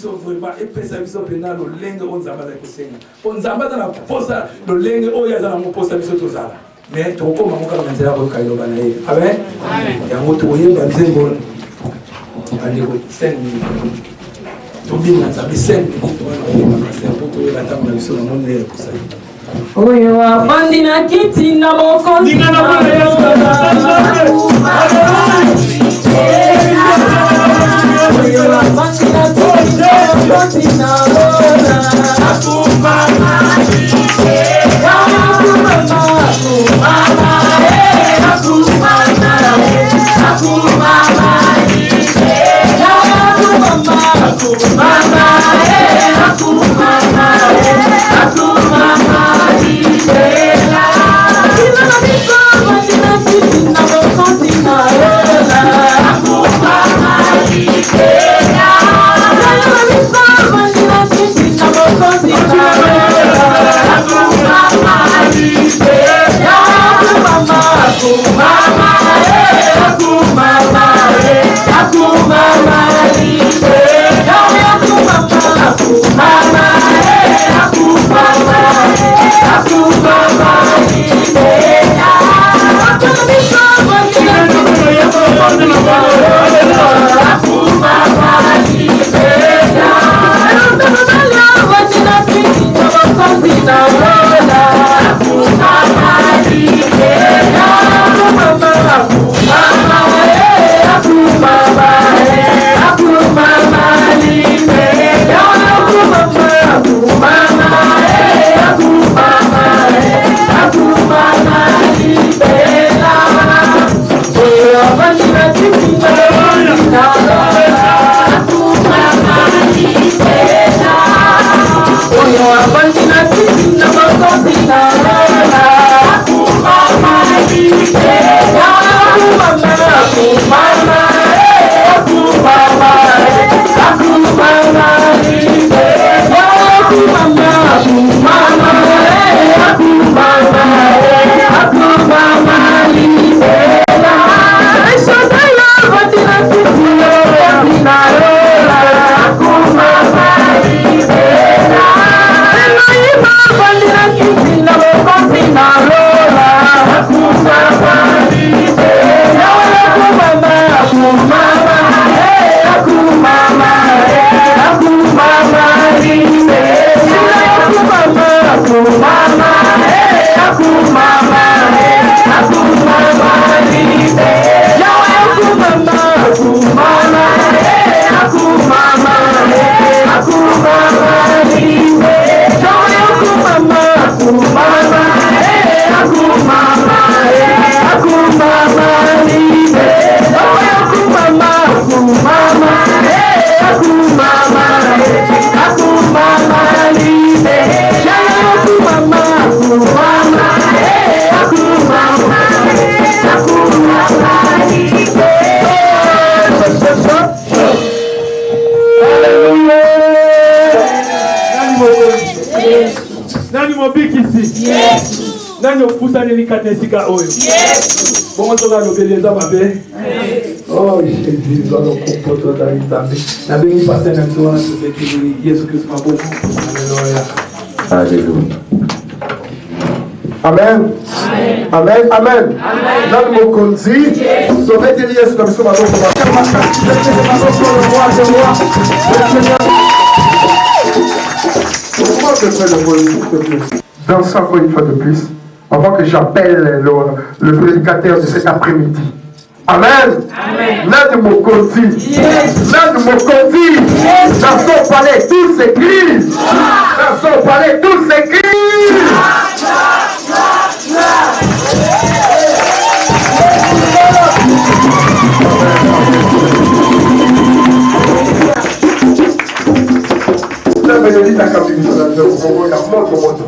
biso vraiment epesa biso pena lolenge oyo nzambe azali kosenga mpo nzambe aza na posa lolenge oyo aza na moposa biso tozala mais tokokoma ngo kaka na nzela koyoka liloba na ye amen yango tokoyeba nzembo bandeko 5 minutes tobinga nzambe 5 minutes wana oyebaka mpo toyeba ntango na biso na monde ya kosali oyo afandi na kiti na mokonzi na Nani opusa delicate sika oyo. Yes. Bon to na lobeleza mabe. Oh Jésus, dans le comportement d'Aïtambe. Na béni pasteur na toi na tubeki Yesu Christ mabo. Alléluia. Alléluia. Amen. Amen. Amen. Nani mokonzi. Sauver Yesu na biso mabo. Danse encore une fois de plus, avant que j'appelle le prédicateur de cet après-midi. Amen. Nani mokonzi. Nani mokonzi. Dans son palais, tout s'écrit. Dans son palais, tout s'écrit. La mélodie de la cabine sur la montre.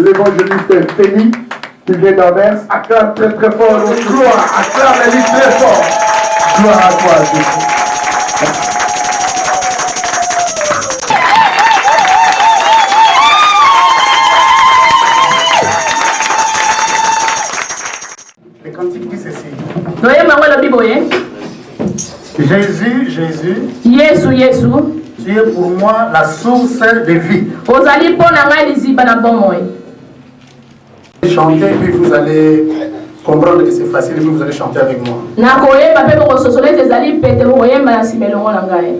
l'évangéliste Féni, qui vient d'Anvers. Acclame très très fort, gloire, acclame les livres très fort. Gloire à toi, Jésus. Le cantique dit ceci. Jésus, Jésus, Yesu, Yesu, tu es pour moi la source de vie. ozali pona ngai liziba na bomoi. Chantez, puis vous allez comprendre que c'est facile, et puis vous allez chanter avec moi. Nakoyeba pe bokososola ezali pete bokoyemba na nsima elongo na ngai.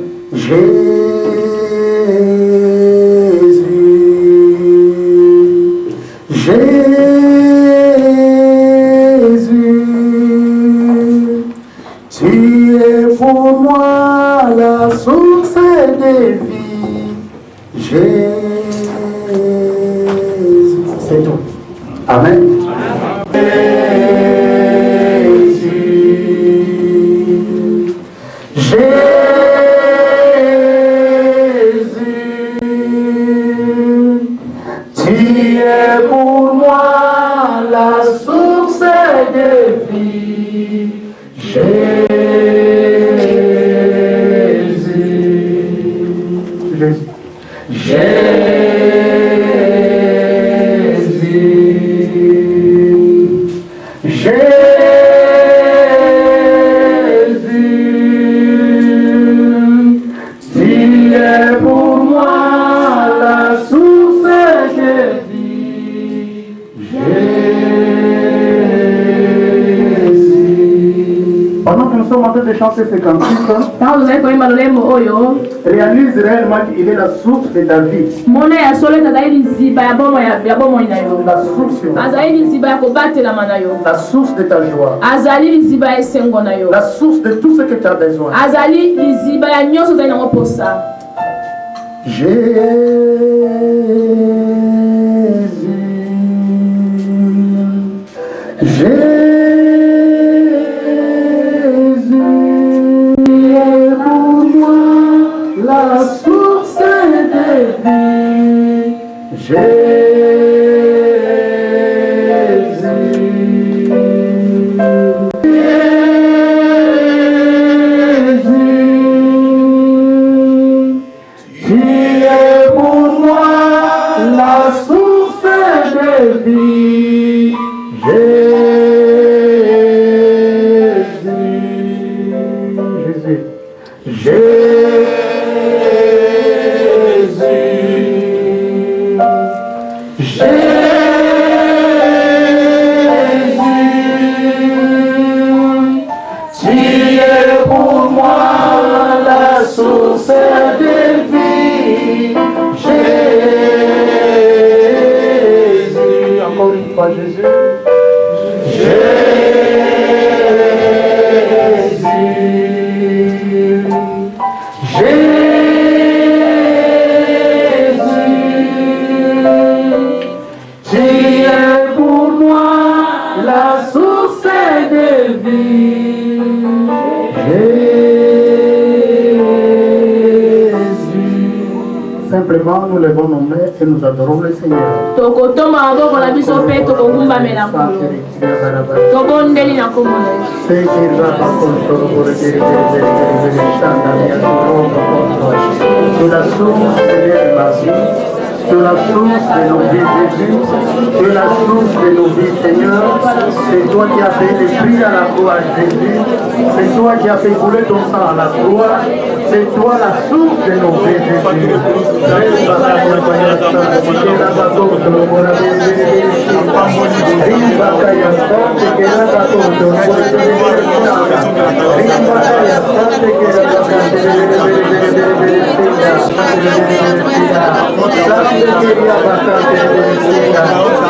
Jésus, tu es pour moi la source de vie. Jésus, c'est tout. Amen. Tu es pour moi la source de vie. Pendant que nous sommes en train de chanter ces cantiques, réalise réellement qu'il est la source de ta vie. La source la source de ta joie. La source de tout ce que tu as besoin. La source de vie, tu es pour moi la source de vie, Encore une fois, Jésus. Tu es pour moi la source de vie. Simplement, nous levons nos mains et nous adorons le Seigneur. Tu es la source de nos vies, Jésus. Tu es la source de nos vies, Seigneur. C'est toi qui as fait le prix à la croix, Jésus. C'est toi qui as fait couler ton sang à la croix. C'est toi la source de nos vies, Jésus.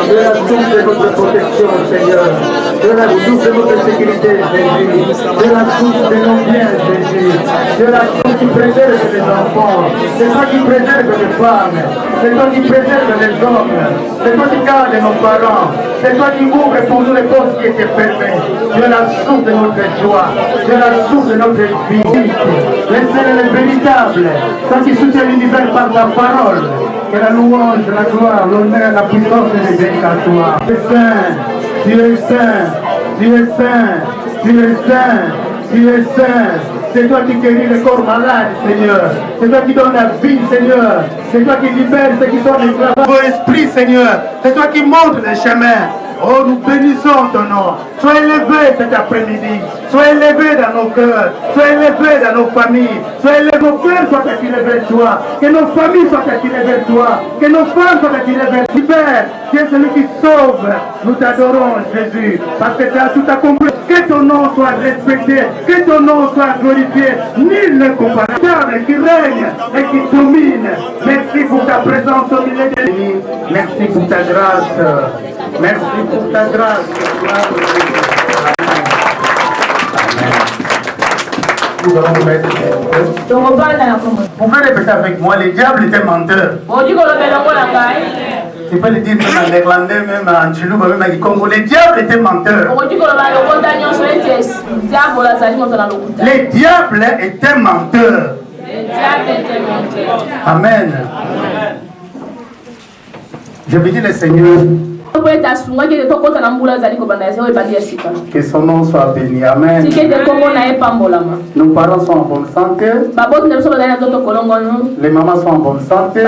De la source de notre protection, Seigneur. De la source de notre sécurité, Jésus. De la source de nos biens, Jésus. De la source qui préserve les enfants. C'est toi qui préserve les femmes. C'est toi qui préserve les hommes. C'est toi qui garde nos parents. C'est toi qui ouvre pour nous les portes qui étaient fermées. Tu es la source de notre joie. Tu es la source de notre vie. Le Seigneur est véritable. Toi qui soutiens l'univers par ta parole. Que la louange, la gloire, l'honneur, la puissance et les bénis à toi. Tu es saint, tu es saint, tu es saint, tu es saint, tu es saint. C'est toi qui guéris les corps malades, Seigneur. C'est toi qui donnes la vie, Seigneur. C'est toi qui libères ceux qui sont esclaves. Ô Esprit, Seigneur, c'est toi qui montres les chemins. Oh, nous bénissons ton nom. Sois élevé cet après-midi. Sois élevé dans nos cœurs. Sois élevé dans nos familles. Sois élevé, nos cœurs soient attirés vers toi. Que nos familles soient attirées vers toi. Que nos femmes soient attirées vers toi. Père, tu es celui qui sauve. Nous t'adorons, Jésus, parce que tu as tout accompli. Que ton nom soit respecté. Que ton nom soit glorifié. Nul ne comparable qui règne et qui domine. Merci pour ta présence au milieu de nous. Merci pour ta grâce. Merci pour ta grâce. Nous allons nous mettre. Vous pouvez répéter avec moi, le diable était menteur. Tu peux le dire même en néerlandais, même en Chilouba, même en Congo. Le diable était menteur. Le diable était menteur. Amen. Je veux dire le Seigneur. Que son nom soit béni. Amen. Nos parents sont en bonne santé. Les mamans sont en bonne santé.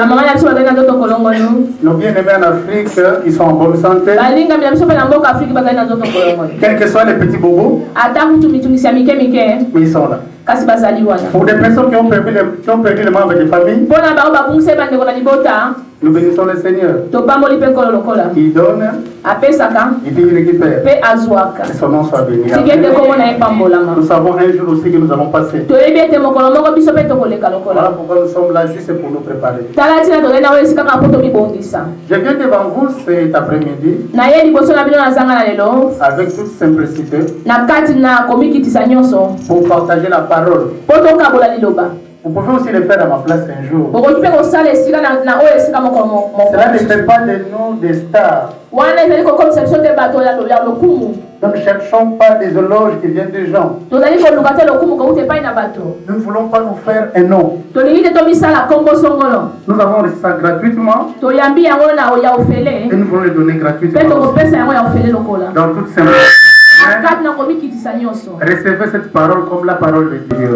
Nos bien-aimés en Afrique, ils sont en bonne santé. Quels que soient les petits bobos, mais ils sont là. Pour des personnes qui ont perdu les membres de famille, nous bénissons le Seigneur. Il donne, il dit, il récupère. Que son nom soit béni. Nous savons un jour aussi que nous allons passer. Voilà pourquoi nous sommes là juste pour nous préparer. Je viens devant vous cet après-midi avec toute simplicité pour partager la parole. Vous pouvez aussi le faire à ma place un jour. Cela ne fait pas de nous des stars. Donc ne cherchons pas des éloges qui viennent des gens. Nous ne voulons pas nous faire un nom. Nous avons reçu ça gratuitement. Et nous voulons le donner gratuitement. Dans toute simplicité. Recevez cette parole comme la parole de Dieu.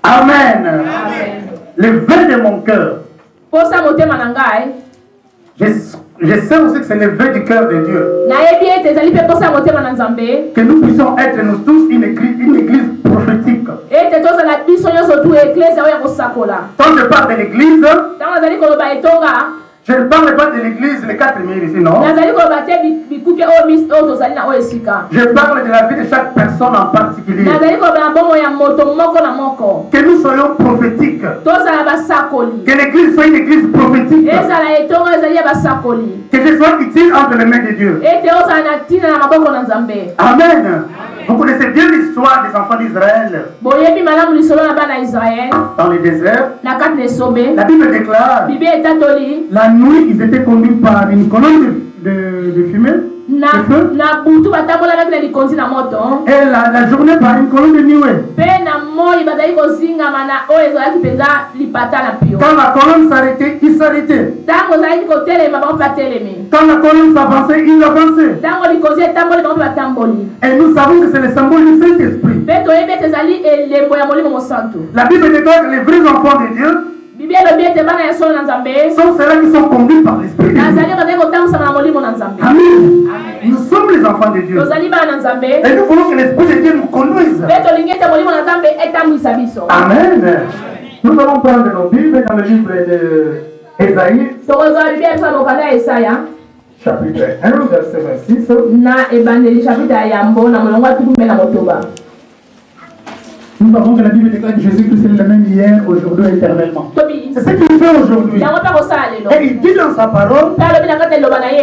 Amen. Le vœu de mon cœur. Je sais aussi que c'est le vœu du cœur de Dieu. Que nous puissions être nous tous une église prophétique. Quand je parle de l'église, je ne parle pas de l'église les 4000 ici, non? Je parle de la vie de chaque personne en particulier. Que nous soyons prophétiques. Que l'église soit une église prophétique. Que je sois utile entre les mains de Dieu. Amen. Vous connaissez bien l'histoire des enfants d'Israël. Dans le désert, la Bible déclare la nuit, ils étaient conduits par une colonne de fumée. Et la journée par une colonne de nuée. Quand la colonne s'arrêtait, il s'arrêtait. Quand la colonne s'avançait, il avançait. Et nous savons que c'est le symbole du Saint-Esprit. La Bible déclare que les vrais enfants de Dieu sont ceux-là qui sont conduits par l'Esprit. Amen. Nous sommes les enfants de Dieu. Et nous voulons que l'Esprit de Dieu nous conduise. Amen. Nous allons prendre nos Bibles dans le livre d'Ésaïe, chapitre 1, verset 26. Nous savons que la Bible déclare que Jésus-Christ est le même hier, aujourd'hui et éternellement. C'est ce qu'il fait aujourd'hui. Et il dit dans sa parole,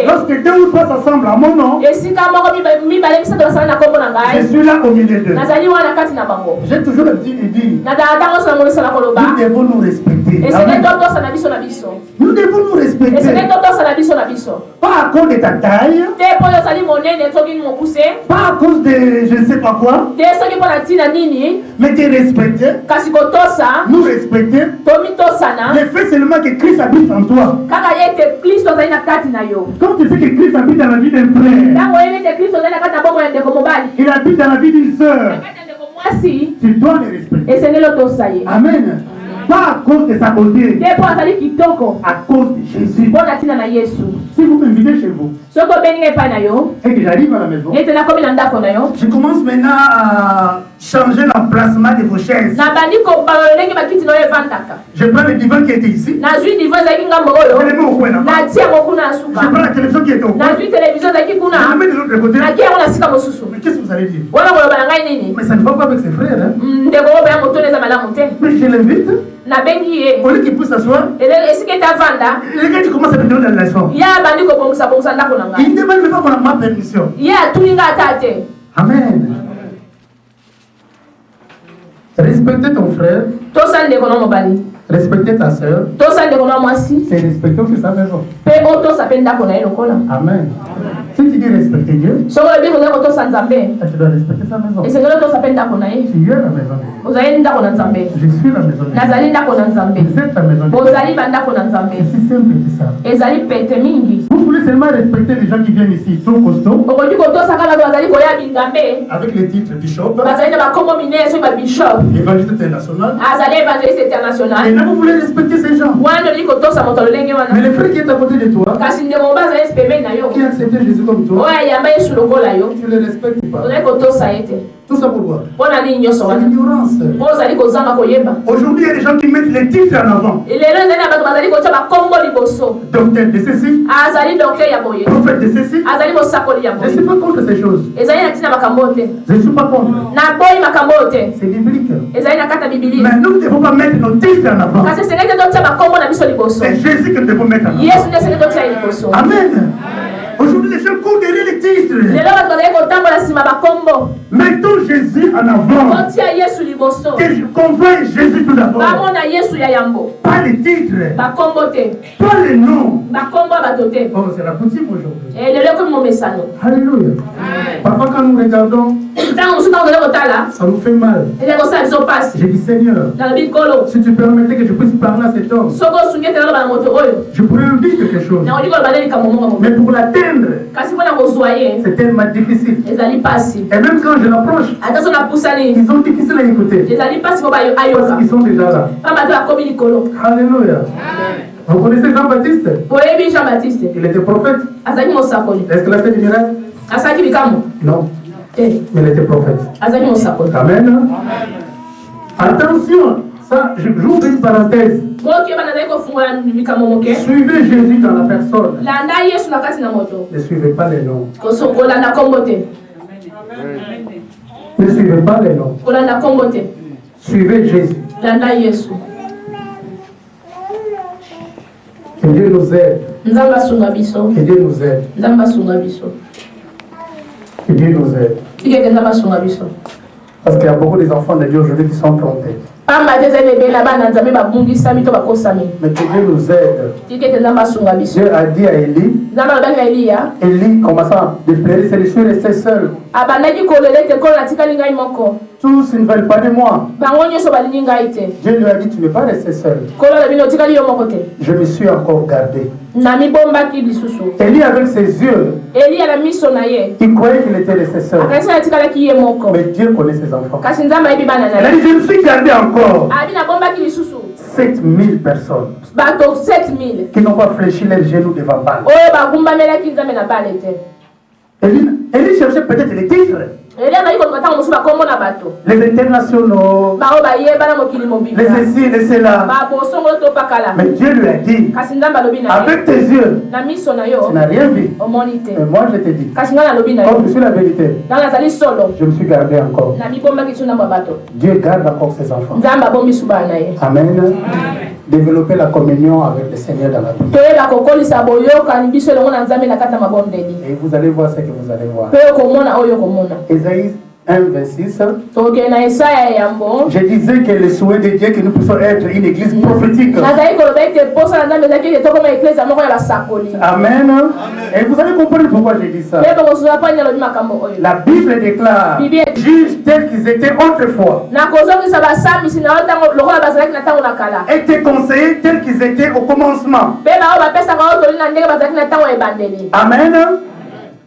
lorsque deux ou trois s'assemblent à mon nom, je suis là au milieu d'eux. J'ai toujours l'habitude de dire, nous devons nous respecter. respecter. Et c'est Amen. Nous devons nous respecter. Pas à cause de ta taille, pas à cause de je ne sais pas quoi, mais te respecter, nous respecter. Le fait seulement que Christ habite en toi. Quand tu sais que Christ habite dans la vie d'un frère, il habite dans la vie d'une sœur, tu dois le respecter. Amen. Pas à cause de sa beauté, à cause de Jésus. Si vous m'invitez chez vous et que j'arrive à la maison, je commence maintenant à changer l'emplacement de vos chaises. Je prends le divan qui était ici, je le mets au coin là-bas. Je prends la télévision qui était au coin, je le mets de l'autre côté. Mais qu'est-ce que vous allez dire? Mais ça ne va pas avec ses frères. Hein? Mais je l'invite. Au lieu qu'il puisse s'asseoir, le gars qui commence à me donner la leçon. Il ne demande même pas ma permission. Amen. Respecter ton frère, respecter ta soeur, c'est respecter aussi sa maison. Amen. Si tu dis respecter Dieu, tu dois respecter sa maison. Tu es la maison de Dieu. Je suis la maison de Dieu. Vous êtes la maison de Dieu. C'est si simple que ça. Vous voulez seulement respecter les gens qui viennent ici, sont costauds, avec les titres bishop, évangéliste international. Et là, vous voulez respecter ces gens. Mais le frère qui est à côté de toi, qui a accepté Jésus comme toi, tu ne le respectes pas. Tout ça pourquoi? C'est l'ignorance. Aujourd'hui, il y a des gens qui mettent les titres en avant. Docteur de ceci, prophète de ceci. Je ne suis pas contre ces choses. Je ne suis pas contre. C'est biblique. Mais nous ne devons pas mettre nos titres en avant. C'est Jésus que nous devons mettre en avant. Amen. Aujourd'hui, les gens courent derrière les titres. Mettons Jésus en avant. Qu'on voit Jésus tout d'abord. Pas les titres. Pas les noms. Oh, c'est la coutume aujourd'hui. Alléluia. Parfois, quand nous regardons, ça nous fait mal. J'ai dit, Seigneur, si tu permettais que je puisse parler à cet homme, je pourrais lui dire quelque chose. Mais pour l'atteindre, c'est tellement difficile. Et même quand je l'approche, ils sont difficiles à écouter. Parce qu'ils sont déjà là. Alléluia. Vous connaissez Jean-Baptiste? Il était prophète. Est-ce qu'il a fait des miracles? Non. Mais il était prophète. Amen. Attention, ça, j'ouvre une parenthèse. Suivez Jésus dans la personne. Ne suivez pas les noms. Ne suivez pas les noms. Suivez Jésus. Que Dieu nous aide. Que Dieu nous aide. Que Dieu nous aide. Parce qu'il y a beaucoup d'enfants de Dieu aujourd'hui qui sont trompés. Mais que Dieu nous aide. Dieu a dit à Élie, Élie commençant de pleurer, c'est le suis resté seul. Tous ils ne veulent pas de moi. Dieu lui a dit, tu ne veux pas rester seul. Je me suis encore gardé. Élie avec ses yeux, il croyait qu'il était resté seul. Mais Dieu connaît ses enfants. Il a dit, je me suis gardé encore 7000 personnes qui n'ont pas fléchi leurs genoux devant Baal. Élie cherchait peut-être les titres. Les internationaux, les ceci, les cela. Mais Dieu lui a dit, avec tes yeux, tu n'as rien vu. Mais moi je t'ai dit, comme je suis la vérité, je me suis gardé encore. Dieu garde encore ses enfants. Amen. Développer la communion avec le Seigneur dans la prière. Et vous allez voir ce que vous allez voir. Ésaïe 1,26. toke na Isaya yambo Je disais que le souhait de Dieu que nous puissions être une église prophétique. nazali koloba ete posa na nzambe ezalaki ete tokoma eklezia moko ya basakoli Amen. Et vous allez comprendre pourquoi j'ai dit ça. mpe bokosola mpo nalobi makambo oyo La Bible déclare, juges tels qu'ils étaient autrefois, na kozongisa basambisi na oyo ntango lokola bazalaki na ntango na kala étaient conseillers tels qu'ils étaient au commencement. mpe bao bapesaka oyo toli na ndenge bazalaki na ntango ya ebandeli Amen.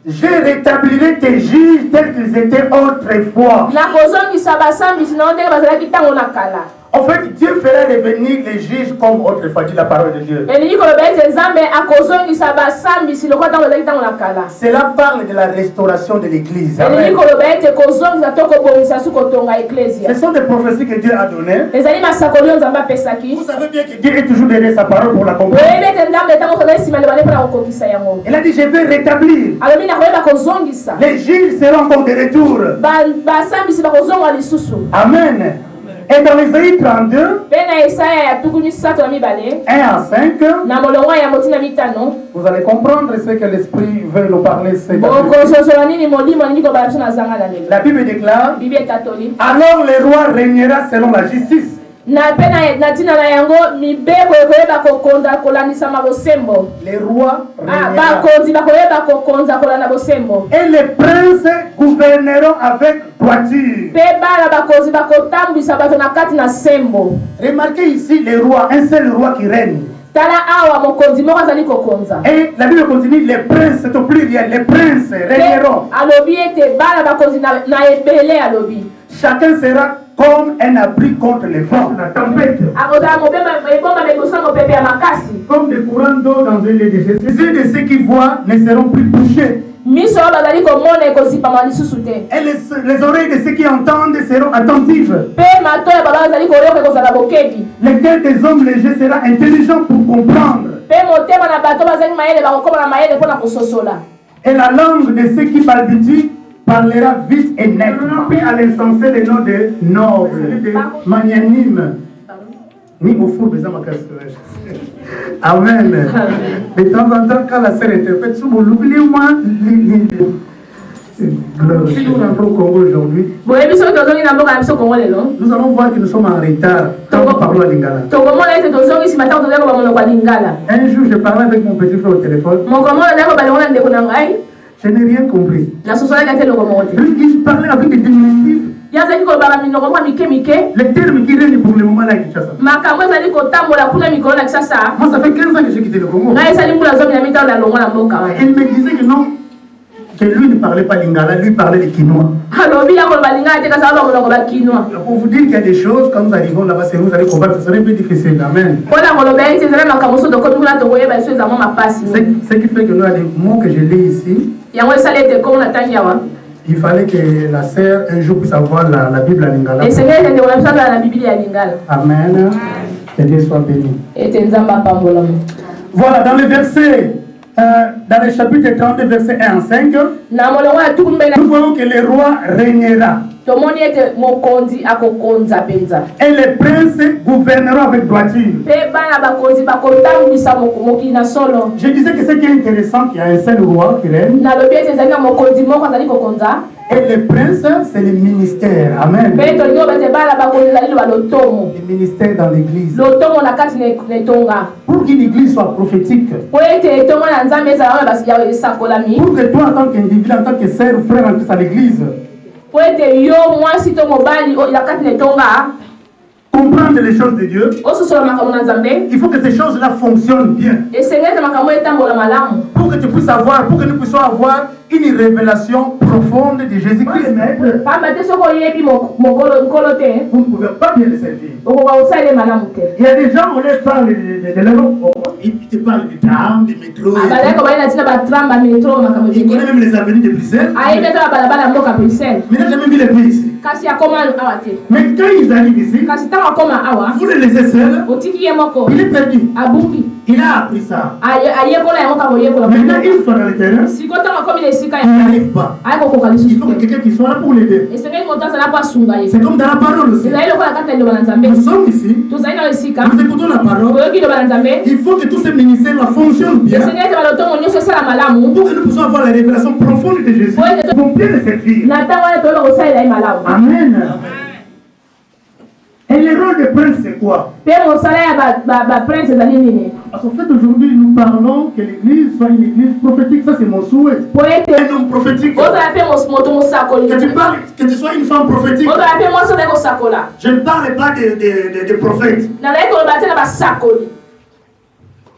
Je rétablirai tes juges tels qu'ils étaient autrefois. na kozongisa basambisi na oyo ndenge bazalaki ntango na kala. En fait, Dieu fera revenir les juges comme autrefois, dit la parole de Dieu. elingi koloba ete nzambe akozongisa basambisi lokola ntango bazalaki ntango na kala. Cela parle de la restauration de l'église. elingi Amen. koloba ete kozongisa to kobongisa su kotonga eklezia Ce sont des prophéties que Dieu a données. ezali masakoli oyo nzambe apesaki. Vous savez bien que Dieu est toujours derrière sa parole pour la comprendre. oyebi ete nzambe ntango ozali nsima lebale mpona kokokisa yango. Il a dit, je vais rétablir. alobi nakoyeba kozongisa Les juges seront encore de retour. basambisi bakozonga lisusu. Amen. Et dans Isaïe 32, mpe na Isaya ya tuku misato na mibale 1 à 5, na molongo ya motina mitano vous allez comprendre ce que l'Esprit veut nous parler. bokososola nini molimo alingi kobala biso na zanga na lelo. La Bible déclare, bibi etatoli alors le roi régnera selon la justice. na mpe na ntina na yango mibeko ekoyeba kokonza kolandisama bosembo. Le roi régnera. bakonzi bakoyeba kokonza kolanda bosembo. Et les princes gouverneront avec droiture. mpe bana bakonzi bakotambwisa bato na kati na sembo. Remarquez ici le roi, un seul roi qui règne. tala awa mokonzi moko azali kokonza. Et la Bible continue, les princes, c'est au pluriel, les princes régneront. alobi ete bana bakonzi na ebele alobi. Chacun sera comme un abri contre les vents, la tempête. akozala ebomba mebosa mopepe ya makasi. Comme des courants d'eau dans un lieu de gestion. Les yeux de ceux qui voient ne seront plus touchés. miso oyo bazali komona ekozipama lisusu te. Et les oreilles de ceux qui entendent seront attentives. mpe mato ya baba bazali koyoka ekozala bokebi. Le cœur des hommes légers sera intelligent pour comprendre. mpe motema na bato bazali mayele bakokoma na mayele mpo na kososola. Et la langue de ceux qui balbutient parlera vite et net. On a pris à l'insensé le nom de noble, de magnanime. Ni au fond, mais ça m'a cassé. Amen. De temps en temps, quand la sœur interprète, oubliez-moi. Si nous rentrons au Congo aujourd'hui, boyebi soki tozongi na mboka na biso kongo lelo nous allons voir que nous sommes en retard quand nous parlons à Lingala. tokomona ete tozongi nsima ntango tozali koba monoko ya lingala. Un jour, je parlais avec mon petit frère au téléphone. moko moko azali koba longo na ndeko na ngai Je n'ai rien compris. nasosolaki ate eloko moko te. Lui, il parlait avec des diminutifs. ye azalaki kolobaka minoko moko mike mike Les termes qui règnent pour le moment là à Kinshasa. makambo ezali kotambola kuna mikolo na kisasa. Moi, ça fait 15 ans que j'ai quitté le Congo. ngai ezali mbula zomi na mitano na longo na mboka wana. Il me disait que non, que lui ne parlait pas lingala, lui parlait de quinoa. alobi ya koloba lingala te kasi aloba monoko bakinwa. Pour vous dire qu'il y a des choses, quand nous arrivons là-bas, c'est vous allez combattre, ce serait un peu difficile. Amen. mpona koloba ete ezali makambo so tokomi kuna tokoyeba biso eza mwa mapasi. Ce qui fait que nous, les mots que je lis ici, yango esali ete kongo na ntangi awa il fallait que la sœur un jour puisse avoir la Bible à lingala. esengeli ete ndeko na biso azala na bibili ya lingala. Amen. Que Dieu soit béni. ete nzambe apambolama. Voilà, dans le verset, dans le chapitre 32, verset 1 à 5, na molongo ya tuku mbele nous voyons que le roi régnera. tomoni ete mokonzi akokonza mpenza. Et les princes gouverneront avec droiture. mpe bana bakonzi bakotambwisa mokili na solo. Je disais que ce qui est intéressant, qu'il y a un seul roi qui règne. nalobi ete ezali na mokonzi moko azali kokonza. Et les princes, c'est le ministère. Amen. mpe tolingi oba ete bana bakonzi ezali loba lotomo. Le ministère dans l'église. lotomo na kati na etonga. Pour qu'une église soit prophétique. po ete etongo na nzambe ezala oyo ya esakolami. Pour que toi, en tant qu'individu, en tant que sœur ou frère en Christ à l'église, po ete yo mwasi to mobali ya kati na etonga comprendre les choses de Dieu, ososola makambo na nzambe. il faut que ces choses-là fonctionnent bien. esengeli ete makambo etambola malamu. Pour que tu puisses avoir, pour que nous puissions avoir une révélation profonde de Jésus-Christ. pamba te soki oyebi nkolo te Vous ne pouvez pas bien le servir. okoka kosalela malamu te. Il y a des gens, on leur parle de l'Europe. Ils te parlent du tram, du métro. bazali kobali na ntina batram bametro makambo Il connaît ebele. même les avenues de Bruxelles. ayebi ete babalabala ya mboka bruxelles. Mais il n'a jamais vu les pays ici. kasi akoma awa te. Mais quand ils arrivent ici, kasi ntango akoma awa vous le laissez seul, otiki ye moko il est perdu. abungi. Il a appris ça. ayekola yango kaka koyekola Maintenant, une fois dans le terrain, sikoyo ntango akomi na esika il n'arrive pas. ayekokoka Il lisusu faut que te quelqu'un qui soit là pour l'aider. esengeli moto azala po asunga ye C'est comme dans la parole aussi. ezali lokola kati na liloba na nzambe Nous sommes ici, tozali na esika nous écoutons la parole. toyoki liloba na nzambe Il faut que tous ces ministères fonctionnent bien esengeli ete balotongo nyonso esala malamu pour que nous puissions avoir la révélation profonde de Jésus. Nous pouvons bien le servir. na ntango wana toyoka kosalela ye malamu Amen. Et le rôle de prince, c'est quoi? mpe mosala ya baprince ezali nini Parce qu'en fait, aujourd'hui, nous parlons que l'église soit une église prophétique. Ça, c'est mon souhait. po ete Un homme prophétique. ozala mpe moto mosakoli Que tu sois une femme prophétique. ozala mpe mwasi ozali kosakola Je ne parle pas de prophètes. nazali koloba te na basakoli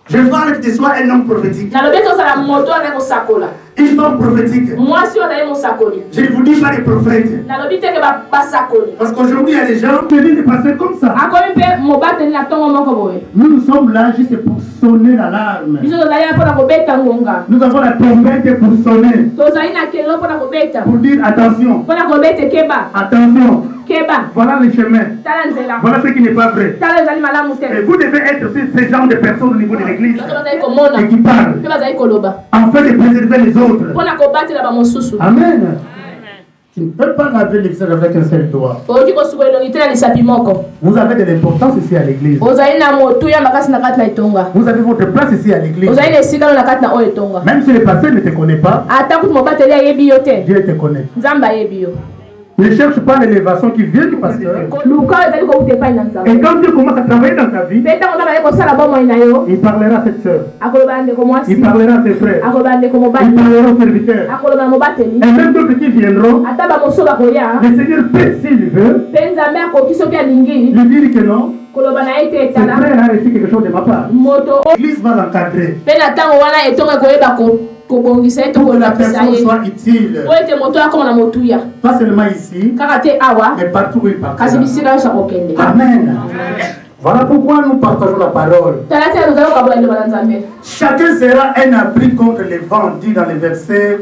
Je parle que tu sois un homme prophétique. nalobi ete ozala moto azali kosakola Une femme prophétique. mwasi oyo azali mosakoli Je ne vous dis pas des prophètes. nalobi teke basakoli Parce qu'aujourd'hui, il y a des gens qui viennent de passer comme ça. akomi mpe mobateli na ntongo moko boye Nous sommes là juste pour sonner l'alarme. biso tozali ya mpona kobeta ngonga Nous avons la trompette pour sonner. tozali na kelo mpona kobeta Pour dire attention, mpona kobeta keba attention. keba Voilà le chemin. tala nzela Voilà ce qui n'est pas vrai. tala ezali malamu Et te vous devez être aussi ce genre de personnes au niveau de l'église bato bazali komona et qui parlent mpe bazali koloba afin de préserver les autres. mpona kobatela bamosusu Amen. Tu ne peux pas laver les visages avec un seul doigt. okoki kosuka elongi te na lisapi moko Vous avez de l'importance ici à l'église. ozali na motuya makasi na kati na etonga Vous avez votre place ici à l'église. ozali na esika no na kati na oyo etonga Même si le pasteur ne te connaît pas, ata kuti mobateli ayebi yo te Dieu te connaît. nzambe ayebi yo Ne cherche pas l'élévation qui vient du pasteur. luka oyo ezali kokuta epai na nzambe Et quand Dieu commence à travailler dans ta vie, mpe ntango nzambe ali kosala bomoi na yo il parlera à cette sœur, akoloba na ndeko mwasi il parlera à ses frères, akoloba na ndeko il mobali parlera aux serviteurs. akoloba na mobateli Et même d'autres qui viendront, ata bamosusu bakoya le Seigneur peut, s'il veut, mpe nzambe akoki soki alingi lui dire que non, koloba na ye te ce etala frère a reçu quelque chose de ma part. moto L'église va l'encadrer mpe na ntango wana etongo ekoyeba kobongisa ye to pour que la kolakisa personne ye soit utile. po ete moto akoma na motuya Pas seulement ici, kaka te awa mais partout où il kasi partira. bisika nyonso akokende Amen. Voilà pourquoi nous partageons la parole. tala te tozali kokabola liloba na nzambe Chacun sera un abri contre les vents, dit dans le verset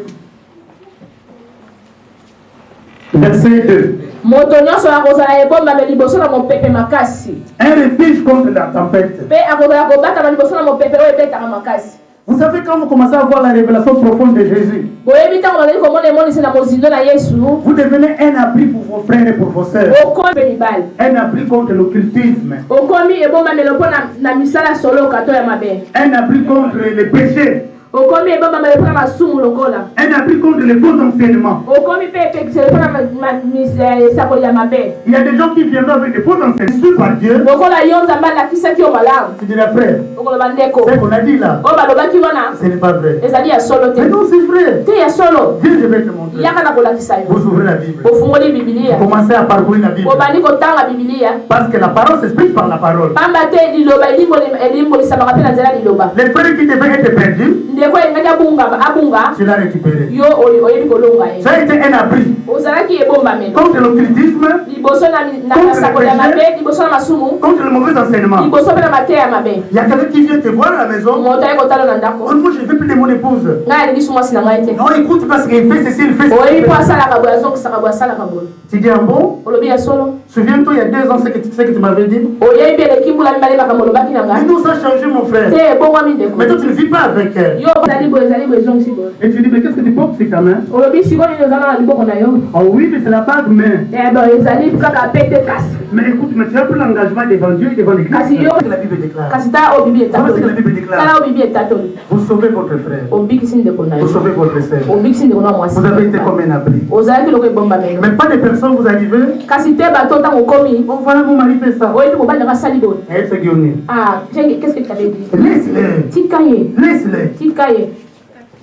2. moto nyonso akozala ebombama liboso na mopepe makasi Un refuge contre la tempête. mpe akozala kobatama liboso na mopepe oyo ebetaka makasi Vous savez, quand vous commencez à voir la révélation profonde de Jésus, boyebi ntango bazali komona emonisi na mozindo na yesu vous devenez un abri pour vos frères et pour vos sœurs. okomi mpe mibali Un abri contre l'occultisme. okomi ebombamelo mpo na misala soloka to ya mabe Un abri contre les péchés. okomi ebombamelo mpo na masumu lokola Un abri contre les faux enseignements. okomi mpe epekiselo mpo na esakoli ya mabe Il y a des gens qui viendront avec des faux enseignements reçus par Dieu. lokola yo nzambe alakisaki yo malamu Tu diras, frère, okoloba ndeko ce qu'on a dit là, oyo balobaki wana ce n'est pas vrai. ezali ya solo te Mais non, c'est vrai. te ya solo Viens, je vais te montrer. yaka na kolakisa yo Vous ouvrez la Bible. ofungoli bibilia Commencez à parcourir la Bible. obandi kotanga bibilia Parce que la parole s'explique par la parole. pamba te liloba elimbolisaka mpe na nzela liloba Les frères qui devaient être perdus, ndeko elingaki abunga tu l'as récupéré. yo oyebi kolonga ye Ça a été un abri ozalaki ebombamelo contre l'occultisme, liboso na masakoli ya mabe liboso na masumu contre le mauvais enseignement. liboso mpe na mateya ya mabe Il y a quelqu'un qui vient te voir à la maison. moto aye kotala na Oh, ndako moi, je ne veux plus de mon épouse. ngai alingisi mwasi na ngai te Non, écoute, parce qu'il fait ceci, il fait oyebi mpo ceci. asalaka boye azongisaka boye asalaka boye Tu dis, ah bon? olobi ya solo Souviens-toi, il y a 2 ans, ce que tu m'avais dit. oyebi eleki mbula mibale makambo olobaki na Mais ngai nous, ça a changé, mon frère. te ebongwami ndeko Mais toi, tu ne vis pas avec elle. yo ezali boye ezongisi boye Et tu dis, mais qu'est-ce que tu portes, c'est ta main? olobi sikoyo nini ozanga na liboko na yo Oh oui, mais c'est la bague, mais. bon ezali kaka pete kasi Mais écoute, mais tu as pris l'engagement devant Dieu et devant l'Église. Kasi yo- C'est ce que la Bible déclare. kasi tala oyo bibi Voilà ce que la Bible etatoli déclare. tala oyo bibi etatoli Vous sauvez votre frère. obikisi ndeko na Vous yo sauvez votre sœur. obikisi ndeko na mwasi Vous avez été comme un abri. ozalaki loko ebombamelo Mais pas de personnes, vous arrivez. kasi te bato ntango okomi Oh, voilà, mon mari fait ça. oyebi mobali nanga asali boye Et elle se guérit. ah qu'est-ce que tu avais dit Laisse-les. tika ye Laisse-les. tika ye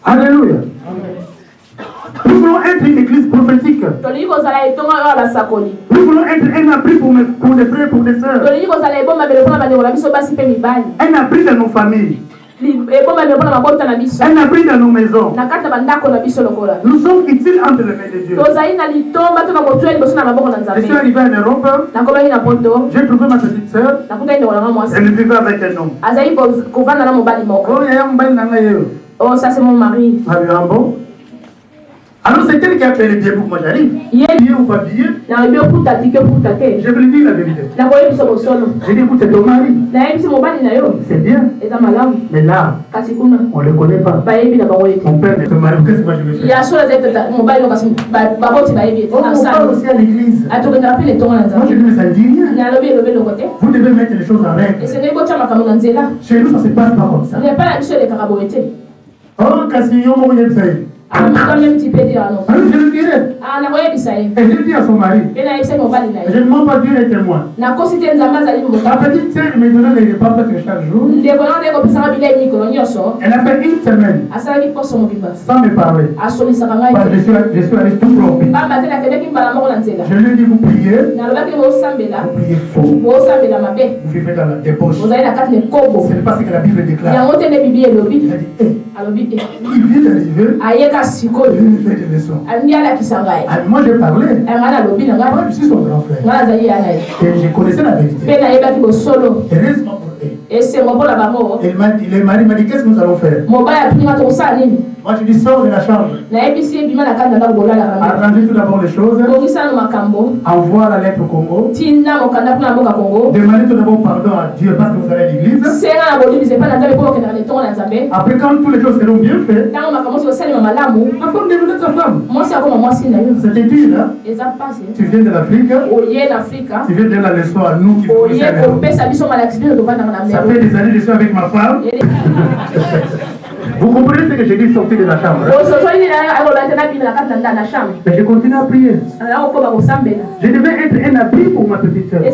Alléluia. Nous voulons être une église prophétique. tolingi kozala etongo oyo ya basakoli Nous voulons être un abri pour les frères et pour les sœurs. tolingi kozala ebombamelo mpona bandeko na biso basi mpe mibali Un abri dans nos familles. ebombamelo mpona mabota na biso Un abri dans nos maisons. na kati na bandako na biso lokola Nous sommes utiles entre les mains de Dieu. tozali na litomba to na motu ya liboso na maboko na Je nzambe suis arrivé en Europe. nakomaki na poto J'ai trouvé ma petite sœur. nakutaki ndeko nanga mwasi Elle vivait avec un homme. azali kovanda na mobali moko Oh, il y a un bel nana. oh ça c'est mon mari Ah, bon? Alors c'est elle qui a fait les billets pour que moi j'arrive. Billet ou pas billet, je vais lui dire la vérité. J'ai dit écoute, c'est ton mari. C'est bien. Mais là, on ne le connaît pas. Mon père est ton mari, qu'est-ce que moi je vais faire? On parle aussi à l'église. Moi je dis mais ça ne dit rien. Vous devez mettre les choses en règle. Chez nous ça se passe pas comme ça. Oh, Cassillon, mon Dieu, Quand même tu peux dire non. alors je le dirai. Ah na koyebi ça. Et je dis à son mari. Et na yebisa mobali na. Je ne mens pas, Dieu est témoin. Na kosite nzamba zali mo. Ma petite sœur me donnait les repas presque chaque jour. Ndeko na ndeko pisanga bilai mikolo nyonso. Elle a fait une semaine Asali poso mobimba. sans me parler. Asomisa kanga. Parce que je suis allé tout tromper. Bamba tena kebeki mbala moko na nzela. Je lui ai dit vous priez. Na lobaki mo sambela. Vous priez faux. Mo sambela mabe. Vous vivez dans la débauche. Vous allez la carte ne kobo. Ce n'est pas ce que la Bible déclare. Ya ngote ne bibi elobi. Elle a dit Alobi. il vient d'arriver. Ayeka siko. Il vient de faire des leçons. Ami ala kisangai. Moi j'ai parlé. Ngana lobi na ngana. Moi je suis son grand frère. Ngana zali ya nai. Et je connaissais la vérité. Pe na yebaki bo solo. Heureusement pour elle. Et c'est mon bon là-bas. Le mari m'a dit qu'est-ce que nous allons faire? Mon bail a pris ma tosa nini. Moi je dis sors de la chambre. Na ebisi bima na kanda na bola la kanda. Arrangez tout d'abord les choses. Bongisa no makambo. Envoie la lettre au Congo. Tinda mo kanda kuna mboka Congo. Demandez tout d'abord pardon à Dieu parce que vous allez à l'église. Senga na boli c'est pas na tabe ko ke na le ton na Nzambe. Après quand toutes les choses seront bien faites, Tango makambo so sali malamu. la femme devenait ta femme. Moi c'est comme moi si na yo. C'était dur là. Eza passé. Tu viens de l'Afrique. Oye en Afrique. Tu viens de la leçon à nous qui Oye ko pesa biso malaxi de vanda na ça fait des années que je suis avec ma femme. Vous comprenez ce que j'ai dit sortir de la chambre? Mais je continue à prier. Je devais être un abri pour ma petite soeur. Je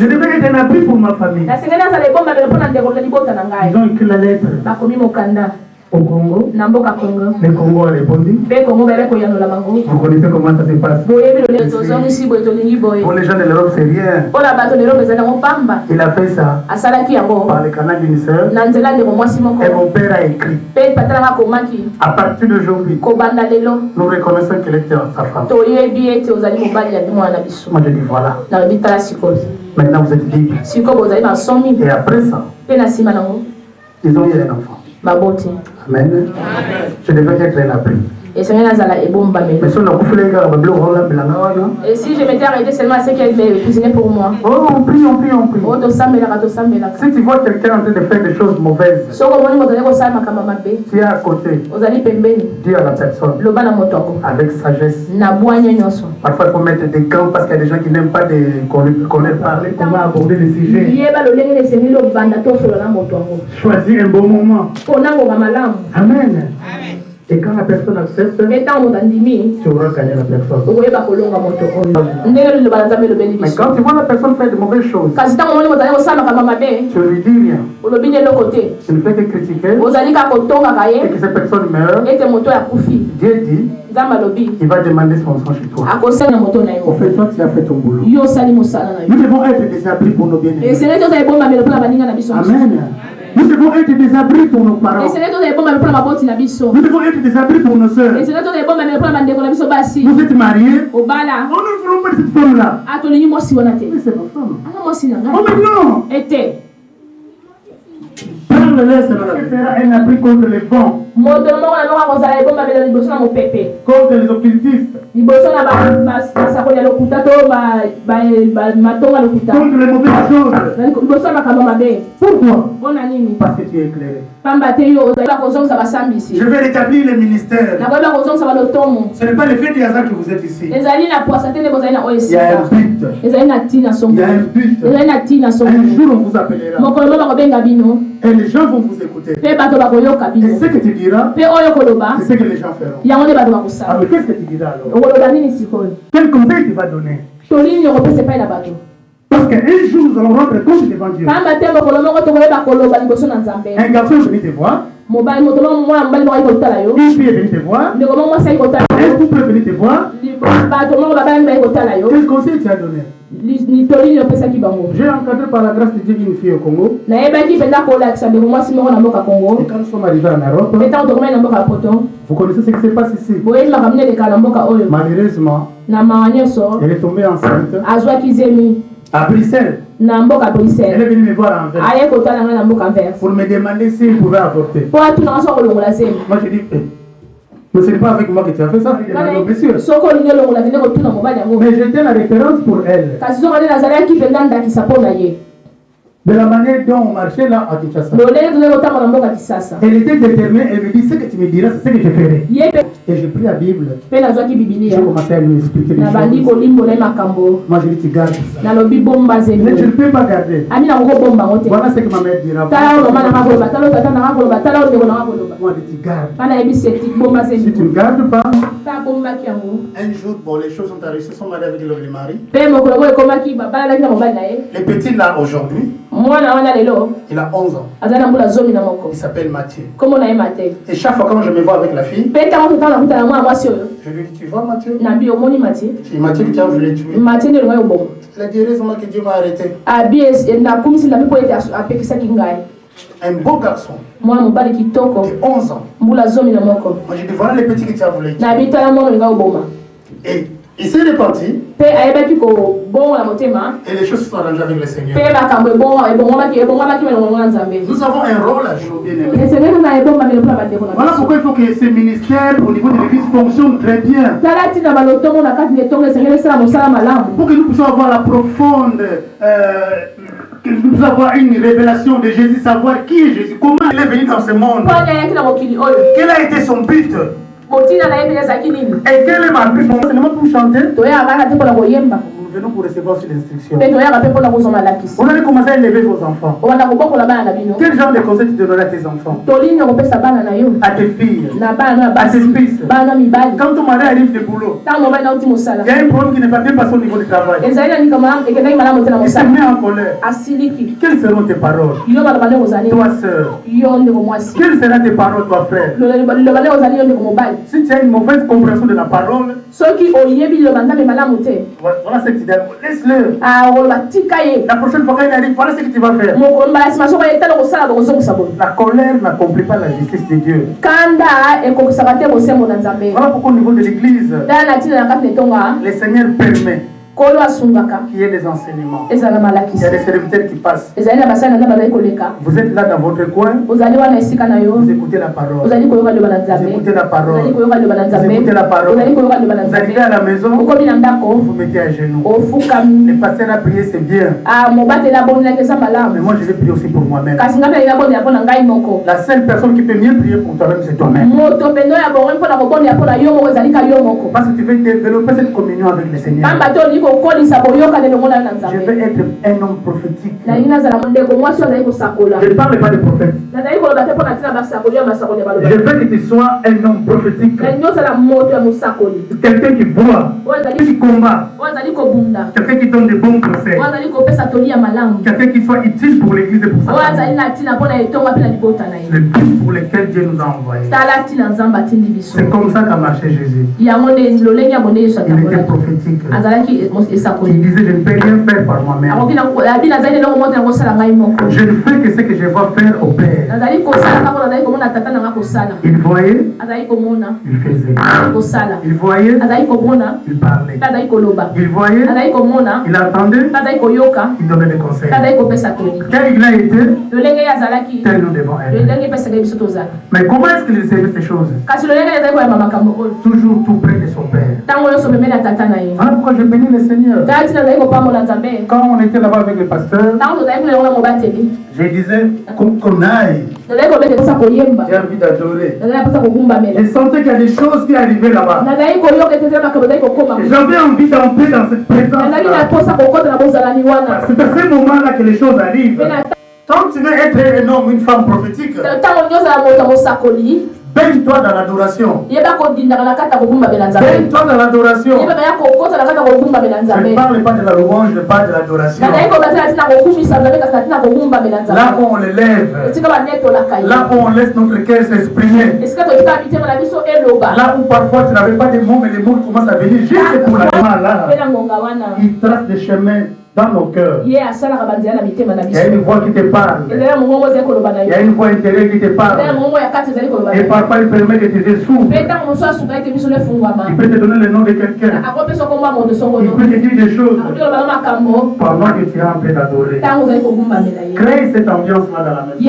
devais être un abri pour ma famille. Ils ont écrit la lettre au Congo. Le Congo a répondu. Vous connaissez comment ça se passe? Pour les gens de l'Europe, c'est rien. Il a fait ça par le canal d'une sœur. Et mon père a écrit. À partir d'aujourd'hui, nous reconnaissons qu'elle était sa femme. Moi je dis voilà. Maintenant vous êtes libre. Et après ça, ils ont eu un enfant. Amen. Je devais être un abri. Et si je m'étais arrêté seulement à ce qu'elle avait cuisiné pour moi. Oh, on prie. Si tu vois quelqu'un en train de faire des choses mauvaises, tu es à côté, dis à la personne avec sagesse. Parfois il faut mettre des gants parce qu'il y a des gens qui n'aiment pas qu'on leur parle, comment aborder les sujets. Choisis un bon moment. Amen. Et quand la personne accepte, tu auras gagné la personne. Mais quand tu vois la personne faire de mauvaises choses, tu ne lui dis rien. Tu ne fais que critiquer et que cette personne meurt. Dieu dit, il va demander son sang chez toi. Au fait, toi tu as fait ton boulot. Nous devons être des abris pour nos bien-aimés. Amen. Nous devons être des abris pour nos parents. Nous devons être des abris pour nos soeurs. Vous êtes mariés. Oh, nous ne voulons pas cette femme-là. Mais c'est ma femme. Oh, mais non. Parle-leur, ça sera un abri contre les vents. Contre les occultistes. Contre les mauvaises choses. Pourquoi? Parce que tu es éclairé. Je vais rétablir le ministère. Ce n'est pas le fait du hasard que vous êtes ici. Il y a un but. Il y a un but. Un jour on vous appellera. Et les gens vont vous écouter. Et ce que tu diras, c'est ce que les gens feront. Ah, mais qu'est-ce que tu diras alors? Quel conseil tu vas donner? Parce qu'un jour nous allons rendre compte devant Dieu. Un garçon est venu te voir. Une fille est venue te voir. Un couple est venu te voir. Quel conseil tu as donné? J'ai encadré par la grâce de Dieu une fille au Congo. Et quand nous sommes arrivés en Europe, vous connaissez ce qui se passe ici. Malheureusement, elle est tombée enceinte à Bruxelles. Elle est venue me voir en Anvers pour me demander si elle pouvait avorter. Moi je dis, Mais ce n'est pas avec moi que tu as fait ça, il est ma blessure. Mais j'étais la référence pour elle. De la manière dont on marchait là à Kinshasa. Elle était déterminée, elle me dit ce que tu me diras, c'est ce que je ferai. Et j'ai pris la Bible. J'ai commencé à lui expliquer les choses. Moi je lui dis garde ça. Mais tu ne peux pas garder. Voilà ce que ma mère dira. Moi je dis garde. Si tu ne gardes pas. Un jour, bon, les choses sont arrivées, se sont mariés avec le mari. Les petits là aujourd'hui. Il a 11 ans. Il s'appelle Mathieu. Et chaque fois quand je me vois avec la fille, je lui dis, tu vois Mathieu? C'est Mathieu qui a voulu tuer. Il a dit heureusement que Dieu m'a arrêté. Un beau garçon de 11 ans. Moi je dis voilà les petits que tu as voulu tuer. Et il s'est reparti. Et les choses se sont arrangées avec le Seigneur. Nous avons un rôle à jouer, bien aimé. Voilà pourquoi il faut que ce ministère au niveau de l'église fonctionne très bien. Pour que nous puissions avoir la profonde, que nous puissions avoir une révélation de Jésus, savoir qui est Jésus, comment il est venu dans ce monde, quel a été son but. Et quel est ma but? C'est seulement pour chanter. Nous venons pour recevoir ces instructions. Vous allez commencer à élever vos enfants. Quel genre de conseils tu donneras à tes enfants? À tes filles? À tes fils? Quand ton mari arrive de boulot, il y a un problème qui n'est pas bien passé au niveau du travail. Il se met en colère. Quelles seront tes paroles? Toi, sœur. Quelles seront tes paroles, toi, frère? Si tu as une mauvaise compréhension de la parole, voilà ce que tu dis. Laisse-le. La prochaine fois qu'il arrive, voilà ce que tu vas faire. La colère n'accomplit pas la justice de Dieu. Voilà pourquoi au niveau de l'église, le Seigneur permet qu'il y ait des enseignements. Il y a des serviteurs qui passent. Vous êtes là dans votre coin. Vous écoutez la parole. Vous écoutez la parole. Vous écoutez la parole. Vous arrivez à la maison. Vous vous mettez à genoux. Le pasteur a prié, c'est bien. Mais moi je vais prier aussi pour moi-même. La seule personne qui peut mieux prier pour toi-même, c'est toi-même. Parce que tu veux développer cette communion avec le Seigneur. Je veux être un homme prophétique. Je ne parle pas de prophète. Je veux que tu sois un homme prophétique. Quelqu'un qui voit, qui combat, quelqu'un qui donne de bons conseils, quelqu'un qui soit utile pour l'église et pour sa famille. Le but pour lequel Dieu nous a envoyés. C'est comme ça qu'a marché Jésus. Il était prophétique. Il disait je ne peux rien faire par moi-même. Je ne fais que ce que je vois faire au Père. Il voyait, il faisait. Il voyait, il parlait. Il voyait, il attendait, il donnait des conseils. Tel il a été, tel nous devons être. Mais comment est-ce qu'il savait ces choses? Toujours tout près de son Père. Voilà pourquoi je bénis le Seigneur. Quand on était là-bas avec le pasteur, je disais qu'on aille. J'ai envie d'adorer. Je sentais qu'il y a des choses qui arrivaient là-bas. J'avais envie d'entrer dans cette présence-là. C'est à ce moment-là que les choses arrivent. Quand tu veux être un homme, une femme prophétique, baigne-toi dans l'adoration. Baigne-toi dans l'adoration. Je ne parle pas de la louange, je parle de l'adoration. Là où on l'élève, là où on laisse notre cœur s'exprimer, là où parfois tu n'avais pas de mots, mais les mots commencent à venir juste pour la main là. Il trace des chemins dans nos cœurs. Il y a une voix qui te parle. Il y a une voix intérieure qui te parle. Et parfois il permet que tu te souffles. Il peut te donner le nom de quelqu'un. Il peut te dire des choses pendant que tu es en train d'adorer. Crée cette ambiance-là dans la maison.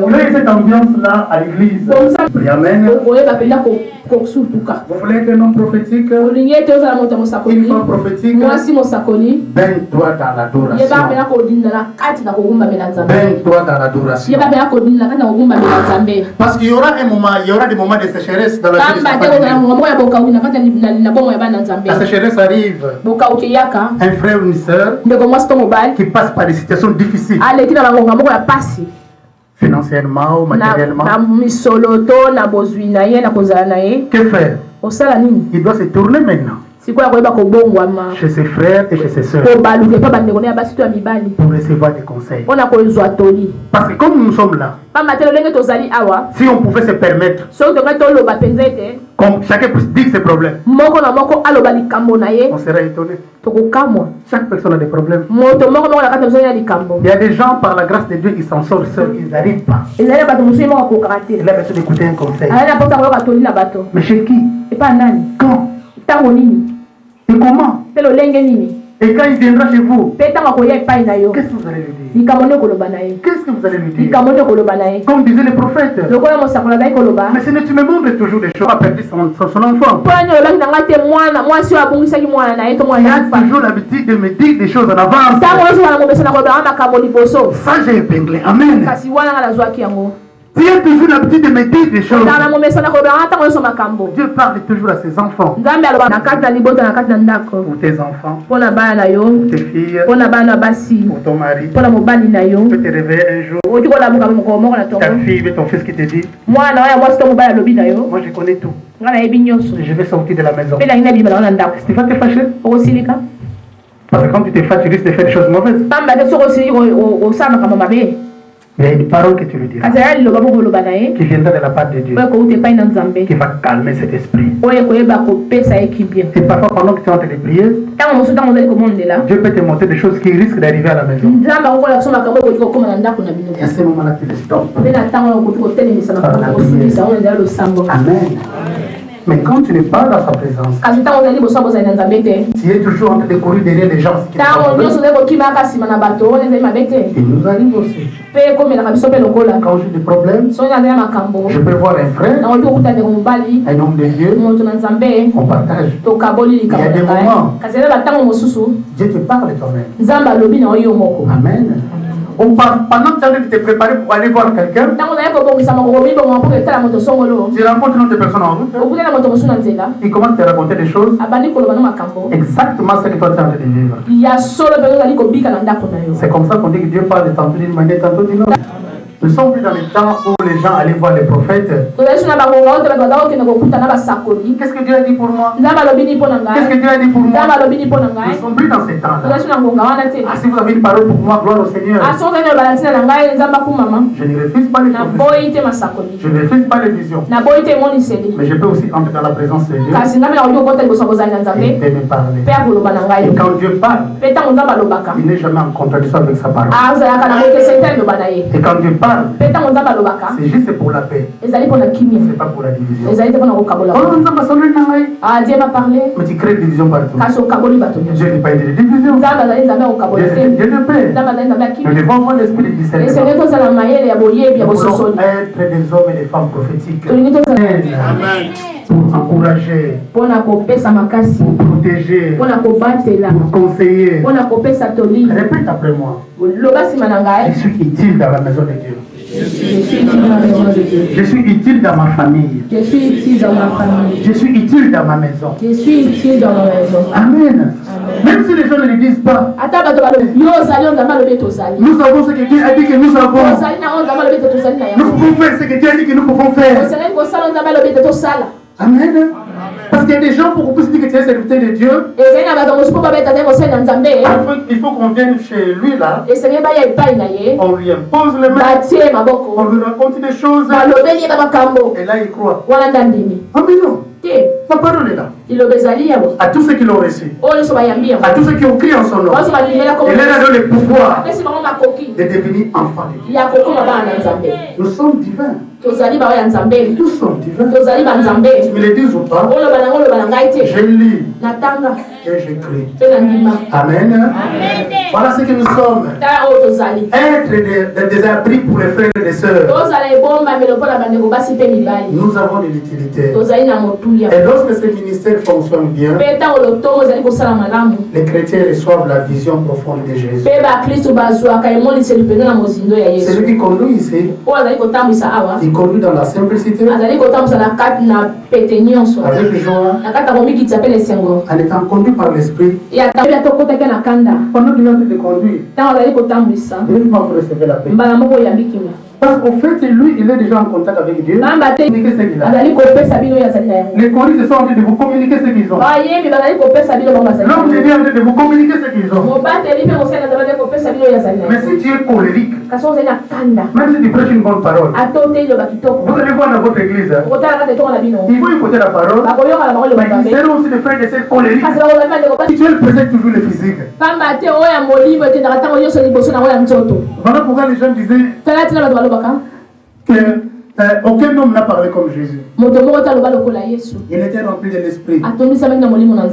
Crée cette ambiance-là à l'église. Amen. Vous voulez un homme prophétique? Une femme prophétique? Baigne-toi dans l'adoration. Baigne-toi dans l'adoration. Parce qu'il y aura un moment, il y aura des moments de sécheresse dans la vie de sa famille. La sécheresse arrive. Un frère ou une sœur qui passe par des situations difficiles. Financièrement ou matériellement. Que faire? Il doit se tourner maintenant chez ses frères et chez ses sœurs pour recevoir des conseils. Parce que comme nous sommes là, si on pouvait se permettre, comme chacun puisse dire ses problèmes, on serait étonné. Chaque personne a des problèmes. Il y a des gens, par la grâce de Dieu, ils s'en sortent seuls, ils n'arrivent pas. Il a besoin d'écouter un conseil. Mais chez qui? Quand? Et comment? Et quand il viendra chez vous, qu'est-ce que vous allez lui dire? Qu'est-ce que vous allez lui dire? Comme disait le prophète. Mais si tu me montres toujours des choses, a perdu son enfant. Il a toujours l'habitude de me dire des choses en avance. Ça j'ai épinglé. Amen. Tu as toujours l'habitude de me dire des choses. Dieu parle toujours à ses enfants. Pour tes enfants, pour tes filles, pour ton mari. Tu peux te réveiller un jour, ta fille et ton fils qui te dit, moi je connais tout. Je vais sortir de la maison. Tu vas te fâcher. Parce que quand tu te fâches, tu risques de faire des choses mauvaises. Il y a une parole que tu lui diras qui viendra de la part de Dieu, qui va calmer cet esprit. Et parfois pendant que tu es en train de prier, Dieu peut te montrer des choses qui risquent d'arriver à la maison. Et à ce moment-là, tu les stoppes. Amen. Mais quand tu n'es pas dans sa présence, tu es toujours en train de courir derrière les gens qui il nous arrive aussi. Quand j'ai des problèmes, je peux voir un frère, un homme de Dieu, on partage. Il y a des moments, Dieu te parle toi-même. Amen. Pendant que tu es en train de te préparer pour aller voir quelqu'un, tu rencontres une autre personne en route, il commence à te raconter des choses, exactement ce que toi tu es en train de vivre. C'est comme ça qu'on dit que Dieu parle de tantôt d'une manière, tantôt d'une autre. Nous ne sommes plus dans les temps où les gens allaient voir les prophètes. Qu'est-ce que Dieu a dit pour moi? Qu'est-ce que Dieu a dit pour moi? Nous ne sommes plus dans ces temps-là. Si vous avez une parole pour moi, gloire au Seigneur. Je ne refuse pas les prophéties. Je ne refuse pas les visions. Mais je peux aussi entrer dans la présence de Dieu et me parler. Et quand Dieu parle, il n'est jamais en contradiction avec sa parole. Et quand Dieu parle, c'est juste pour la paix. C'est pas pour la division. Dieu m'a parlé. Mais tu crées des divisions partout. Dieu n'est pas une division. Dieu ne paix. Nous devons avoir l'esprit de discernement. Nous voulons être des hommes et des femmes prophétiques. Amen. Pour encourager, pour protéger, pour conseiller. Répète après moi. Je suis utile dans la maison de Dieu. Je suis utile dans ma famille. Je suis utile dans ma famille. Je suis utile dans ma maison. Je suis utile dans ma maison. Amen. Même si les gens ne le disent pas, nous savons ce que Dieu a dit que nous savons. Nous pouvons faire ce que Dieu a dit que nous pouvons faire. Amen. Parce qu'il y a des gens, pour qu'on puisse dire que tu es serviteur de Dieu, il faut qu'on vienne chez lui là, on lui impose les mains, on lui raconte des choses, et là il croit. Amen. Ma parole est là. À tous ceux qui l'ont reçu. À tous ceux qui ont crié en son nom. Il leur a donné le pouvoir de devenir enfants de Dieu. Nous sommes divins. Nous sommes divins. Tu me le dis ou pas? Je lis et je crie. Amen. Voilà ce que nous sommes. Être des abris pour les frères et les sœurs. Nous avons de l'utilité. Et lorsque ce ministère fonctionne bien, les chrétiens reçoivent la vision profonde de Jésus. Celui qui conduit ici, il conduit dans la simplicité, avec joie, en étant conduit par l'esprit. Pendant qu'il est en train de conduire, directement vous recevez la paix. Parce qu'au fait, lui, il est déjà en contact avec Dieu. Communiquez ce qu'il a. Les coris se sont en train de vous communiquer ce qu'ils ont. L'homme de Dieu est en train de vous communiquer ce qu'ils ont. Mais si tu es colérique, même si tu prêches une bonne parole, vous allez voir dans votre église, ils vont écouter la parole, mais ils seront aussi des frères et sœurs colériques. Si tu es le présent toujours le physique. Voilà pourquoi les gens disaient que aucun homme n'a parlé comme Jésus. Il était rempli de l'esprit.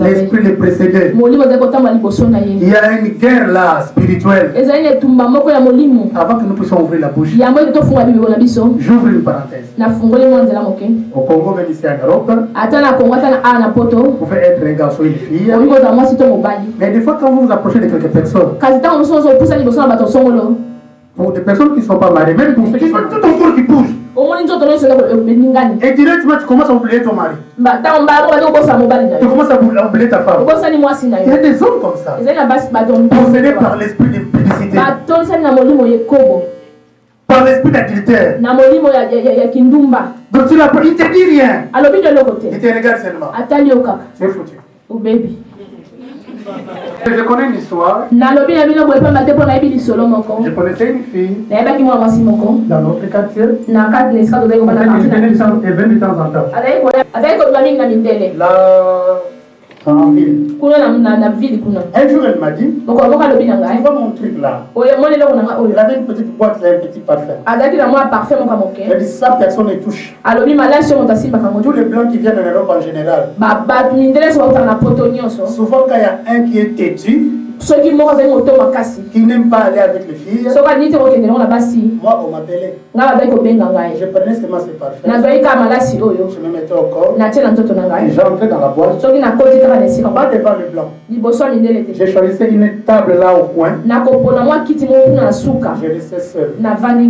L'esprit le précédait. Il y a une guerre là spirituelle. Avant que nous puissions ouvrir la bouche, j'ouvre une parenthèse. Au Congo, même ici en Europe, vous pouvez être un garçon et une fille. Mais des fois, quand vous vous approchez de quelques personnes, pour des personnes qui ne sont pas mariées, même pour ceux qui sont tout encore qui bougent, et directement tu commences à oublier ton mari. Tu commences à oublier ta femme. Il y a des hommes comme ça, possédés par l'esprit de publicité, par l'esprit d'adultère. Donc tu l'as pas, il ne te dit rien. Il te regarde seulement. C'est foutu. Je connais une histoire. Je connaissais une fille dans notre quartier. Elle venait de temps en temps. Là, en ville. Un jour, elle m'a dit, tu vois mon truc là. Il avait une petite boîte là, un petit parfum. Elle dit, ça, personne ne touche. Tous les blancs qui viennent en Europe en général, souvent quand il y a un qui est têtu, qui n'aime pas aller avec les filles, moi on m'appelait. Je prenais seulement ces parfums, je me mettais au corps et j'entrais dans la boîte, pas devant le blanc. J'ai choisi une table là au coin, je restais seul, en train de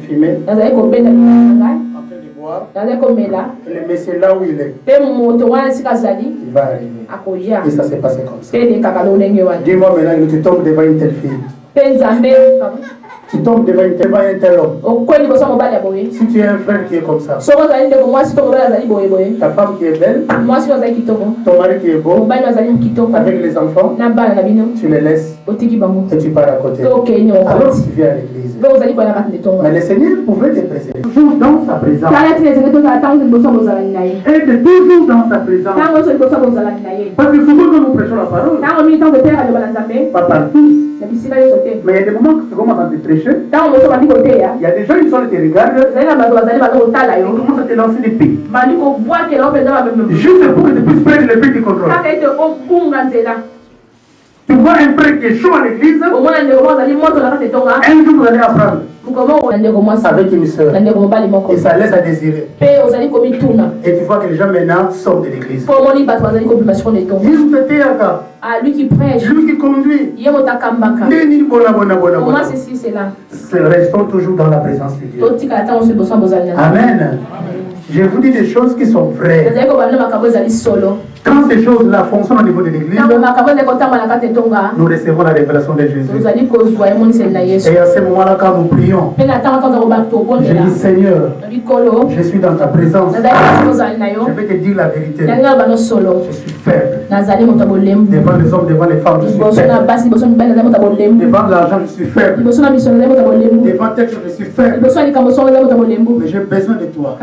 fumer, en train de boire, et le monsieur là où il est, il va arriver. Et ça s'est passé comme ça. Dis-moi maintenant, tu tombes devant une telle fille. Tu tombes devant un tel homme. Si tu es un frère qui est comme ça, ta femme qui est belle, ton mari qui est beau, avec les enfants, tu les laisses et tu pars à côté. Alors tu viens à l'église. Mais le Seigneur pouvait te préserver. Toujours dans sa présence. Être toujours dans sa présence. Parce que souvent quand nous prêchons la parole, pas partout, mais il y a des moments que tu commences à te prêcher. Il y a des gens qui sont là, te regardent, ils commencent à te lancer des pics. Juste pour que tu puisses prendre le pic du contrôle. Tu vois un frère qui est chaud à l'église, un jour vous allez apprendre avec une soeur et ça laisse à désirer. Et tu vois que les gens maintenant sortent de l'église. Lui qui prêche, lui qui conduit, restons toujours dans la présence de Dieu. Amen. Je vous dis des choses qui sont vraies. Quand ces choses-là fonctionnent au niveau de l'église, nous recevons la révélation de Jésus. Et à ce moment-là, quand nous prions, je dis Seigneur, je suis dans ta présence. Je vais te dire la vérité. Je suis faible. Devant les hommes, devant les femmes, je suis faible. Devant l'argent, je suis faible. Devant tel, je suis faible. Mais j'ai besoin de toi.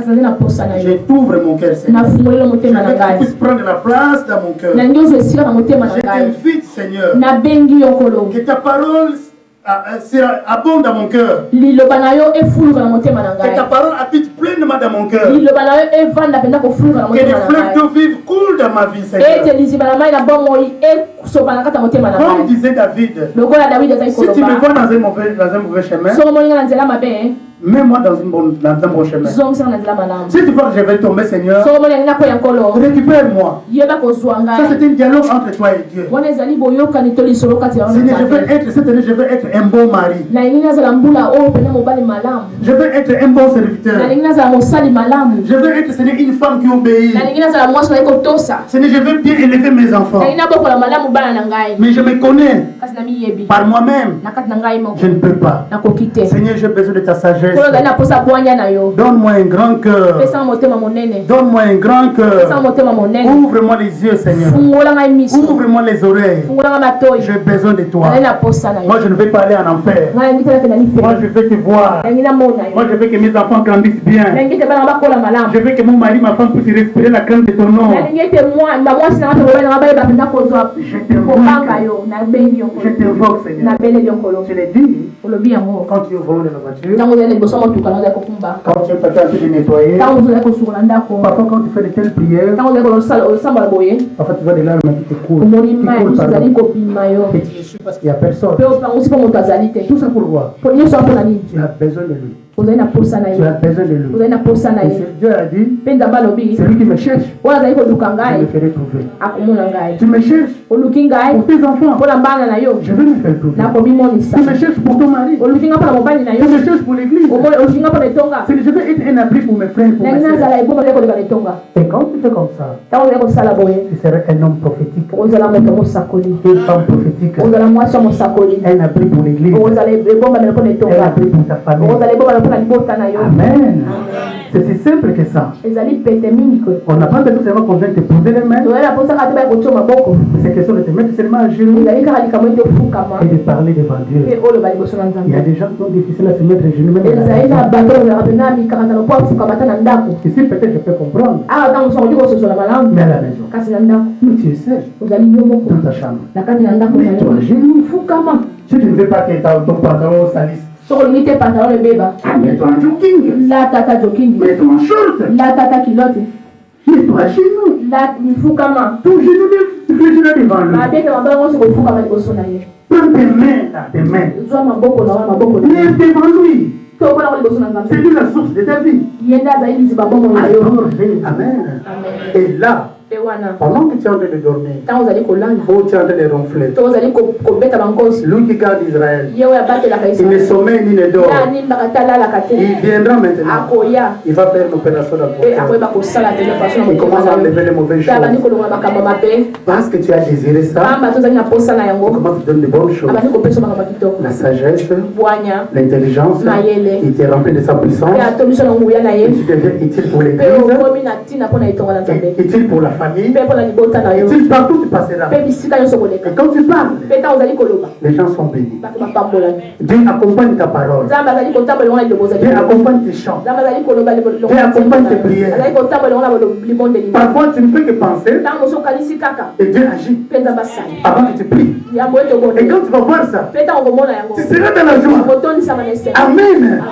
Je t'ouvre mon cœur, Seigneur. Je veux que tu puisses prendre la place dans mon cœur. Je t'invite, Seigneur, que ta parole abonde dans mon cœur. Que ta parole habite pleinement dans mon cœur. Que des fleuves d'eau vive coulent dans ma vie, Seigneur. Comme disait David, si tu me vois dans un mauvais chemin, mets-moi dans un bon chemin. Si tu vois que je vais tomber, Seigneur, récupère-moi. Ça, c'est un dialogue entre toi et Dieu. Cette année, je veux être un bon mari. Je veux être un bon serviteur. Je veux être, Seigneur, une femme qui obéit. Seigneur, je veux bien élever mes enfants. Mais je me connais par moi-même. Je ne peux pas. Seigneur, j'ai besoin de ta sagesse. Donne-moi un grand cœur. Donne-moi un grand cœur. Ouvre-moi les yeux, Seigneur. Ouvre-moi les oreilles. J'ai besoin de toi. Moi, je ne veux pas aller en enfer. Moi, je veux te voir. Moi, je veux que mes enfants grandissent bien. Je veux que mon mari, ma femme puissent respirer la crainte de ton nom. Je t'invoque, Seigneur. Tu l'as dit quand tu ouvres de la voiture. Quand tu es en train de nettoyer, parfois quand tu fais de telles prières, parfois tu vois des larmes qui te coulent. Et tu es sûr parce qu'il n'y a personne. Tout ça pour voir. Tu as besoin de lui. Tu as besoin de lui. Et Dieu a dit, c'est lui qui me cherche. Je me ferai trouver. Tu me cherches pour tes enfants. Je vais me faire trouver. Tu me cherches pour ton mari. Tu me cherches pour l'église. Je vais être un abri pour mes frères. Pour mes soeurs. Et quand tu fais comme ça, tu seras un homme prophétique. Une femme prophétique. Un abri pour l'église. Un abri pour ta famille. Amen. C'est si simple que ça. On n'a pas besoin seulement qu'on vienne te poser les mains. C'est question de te mettre seulement à genoux et de parler devant Dieu. Il y a des gens qui sont difficiles à se mettre à genoux. Ici peut-être je peux comprendre. Mais à la maison, mais tu es seul dans ta chambre. Mets-toi à genoux. Si tu ne veux pas que ton pantalon salisse, mets-toi en jogging. Mets-toi en short. Mets-toi à genoux. Ton genou devant lui. Prends tes mains. Lève devant lui. C'est lui la source de ta vie. Amen. Et là, pendant que tu es en train de dormir, ou tu es en train de ronfler, lui qui garde Israël, il ne sommeille ni ne dort. Il viendra maintenant. Il va faire l'opération d'apôtre. Il commence à enlever les mauvaises choses. Parce que tu as désiré ça, il commence à te donner de bonnes choses. La sagesse, l'intelligence, il t'est rempli de sa puissance. Et tu deviens utile pour l'église, utile pour la famille, utile partout où tu passeras. Et quand tu parles, les gens sont bénis. Dieu accompagne ta parole. Dieu accompagne tes chants. Dieu accompagne tes prières. Parfois tu ne fais que penser et Dieu agit avant que tu pries. Et quand tu vas voir ça, tu seras dans la joie. Amen.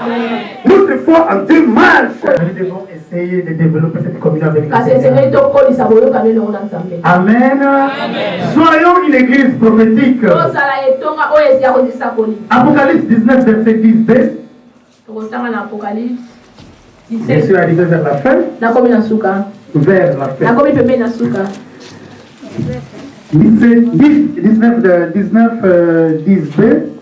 Notre foi en Dieu marche. Nous devons essayer de développer cette communion avec le Seigneur. Amen. Soyons une église prophétique. Apocalypse 19, verset 10b. Je suis arrivé vers la fin. Vers la fin. 19, 10b.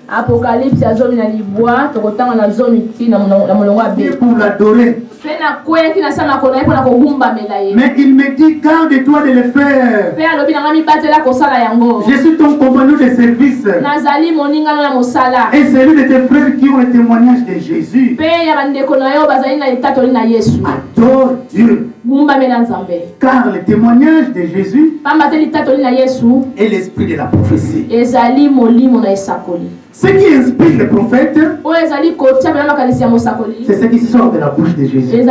Apocalypse ya zomi na libwa tokotanga na zomi tina na molongo abe pour l'adorer. Fena koya tina sama kona ipona kogumba melaye. Mais il me dit garde-toi de le faire. Pe alobi na ngami batela kosala yango. Je suis ton compagnon de service. Nazali moninga na mosala. Et celui de tes frères qui ont le témoignage de Jésus. Pe ya bandeko na yo bazali na etatoli na Yesu. Adore Dieu. Gumba mela nzambe. Car le témoignage de Jésus pamba te litatoli na Yesu est l'esprit de la prophétie. ezali molimo na esakoli. Ce qui inspire les prophètes, c'est ce qui sort de la bouche de Jésus.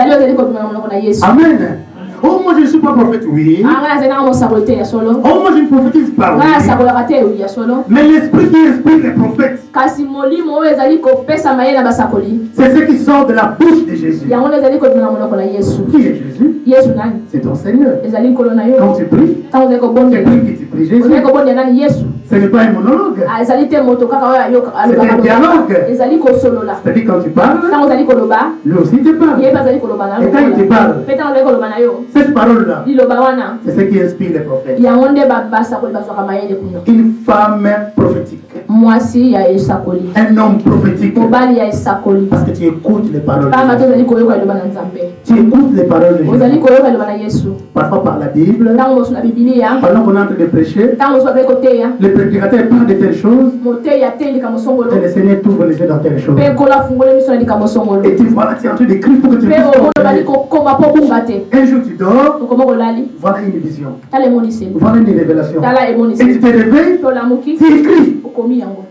Amen. Oh, moi je ne suis pas prophète, oui. Oh, moi je ne prophétise pas, oui. Mais l'esprit qui inspire les prophètes, c'est ce qui sort de la bouche de Jésus. Qui est Jésus? C'est ton Seigneur. Quand tu pries, c'est lui qui tu pries Jésus. Ce n'est pas un monologue. C'est un dialogue. C'est-à-dire quand tu parles, lui aussi te parle. Et quand il te parle, cette parole-là, c'est ce qui inspire les prophètes. Une femme prophétique. Un homme prophétique. Parce que tu écoutes les paroles de Dieu. Tu écoutes les paroles de Jésus. Parfois par la Bible. Pendant qu'on est en train de prêcher, le prédicateur parle de telles choses. Et le Seigneur t'ouvre les yeux dans telles choses. Et tu vois, tu es en train d'écrire pour que tu puisses comprendre. Un jour tu dors, voilà une vision. Voilà une révélation. Et tu te réveilles, tu écris.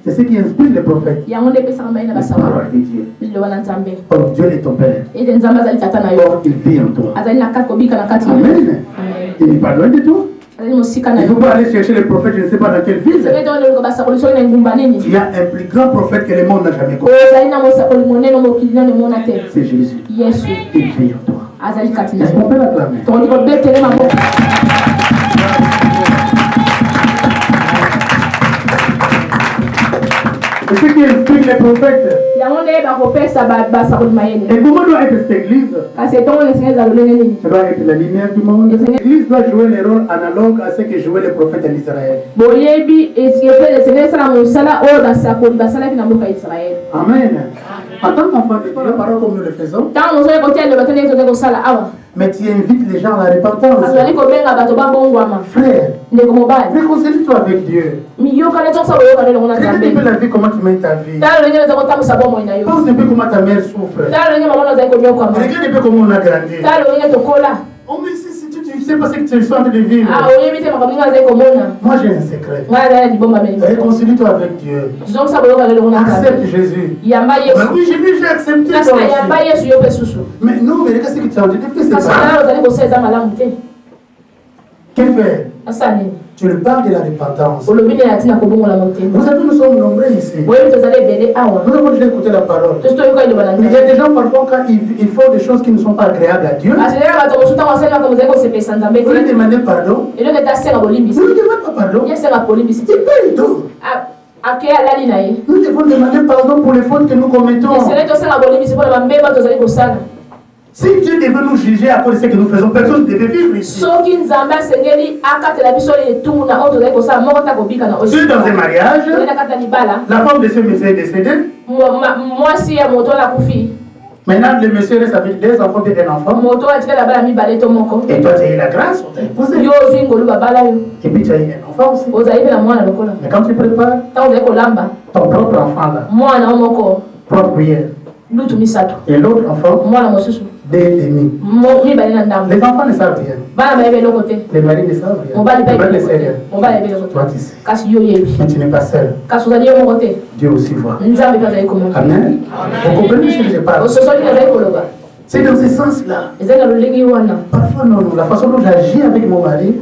C'est ce qui inspire les prophètes. La parole de Dieu. Oh, Dieu est ton Père. Oh, il vit en toi. Amen. Il n'est pas loin de toi. Il ne faut pas aller chercher les prophètes, je ne sais pas dans quelle ville. Il y a un plus grand prophète que le monde n'a jamais connu. C'est Jésus. Il vit en toi. Est-ce qu'on peut l'acclamer? C'est ce qui inspire les prophètes. Et comment doit être cette église? Ça doit être la lumière du monde. L'église doit jouer le rôle analogue à ce que jouaient les prophètes en Israël. Amen. En tant qu'enfant de Dieu, parole comme nous le faisons, mais tu invites les gens à la repentance. Frère, réconcilie-toi avec Dieu. Regarde un peu la vie, comment tu mènes ta vie. Pense un peu comment ta mère souffre. Regarde un peu comment on a grandi. Oh, mais si tu ne sais pas ce que tu es en train de vivre. Moi j'ai un secret. Réconcilie-toi avec Dieu. Accepte Jésus. Oui, j'ai accepté toi aussi. Mais non, mais regarde ce que tu es en train de faire. Que faire? Tu le parles de la repentance. Vous savez, nous sommes nombreux ici. Nous avons déjà écouté la parole. Il y a des gens parfois quand ils font des choses qui ne sont pas agréables à Dieu. Vous lui demandez pardon. Vous ne demandez pas pardon. C'est pas du tout. Nous devons demander pardon pour les fautes que nous commettons. Si Dieu devait nous juger à cause de ce que nous faisons, personne ne devait vivre ici. Tu es dans un mariage, la femme de ce monsieur est décédée. Maintenant, le monsieur reste avec 2 enfants et un enfant. Et toi, tu as eu la grâce, on t'a épousé. Et puis tu as eu un enfant aussi. Mais quand tu prépares ton propre enfant là, propre hier, et l'autre enfant, 2 demi. Les enfants ne savent rien. Les maris ne savent rien. Les maris ne savent rien. Toi tu sais. Mais tu n'es pas seul. Dieu aussi voit. Amen. Vous comprenez ce que je parle? C'est dans ce sens-là. Parfois, non, la façon dont j'agis avec mon mari,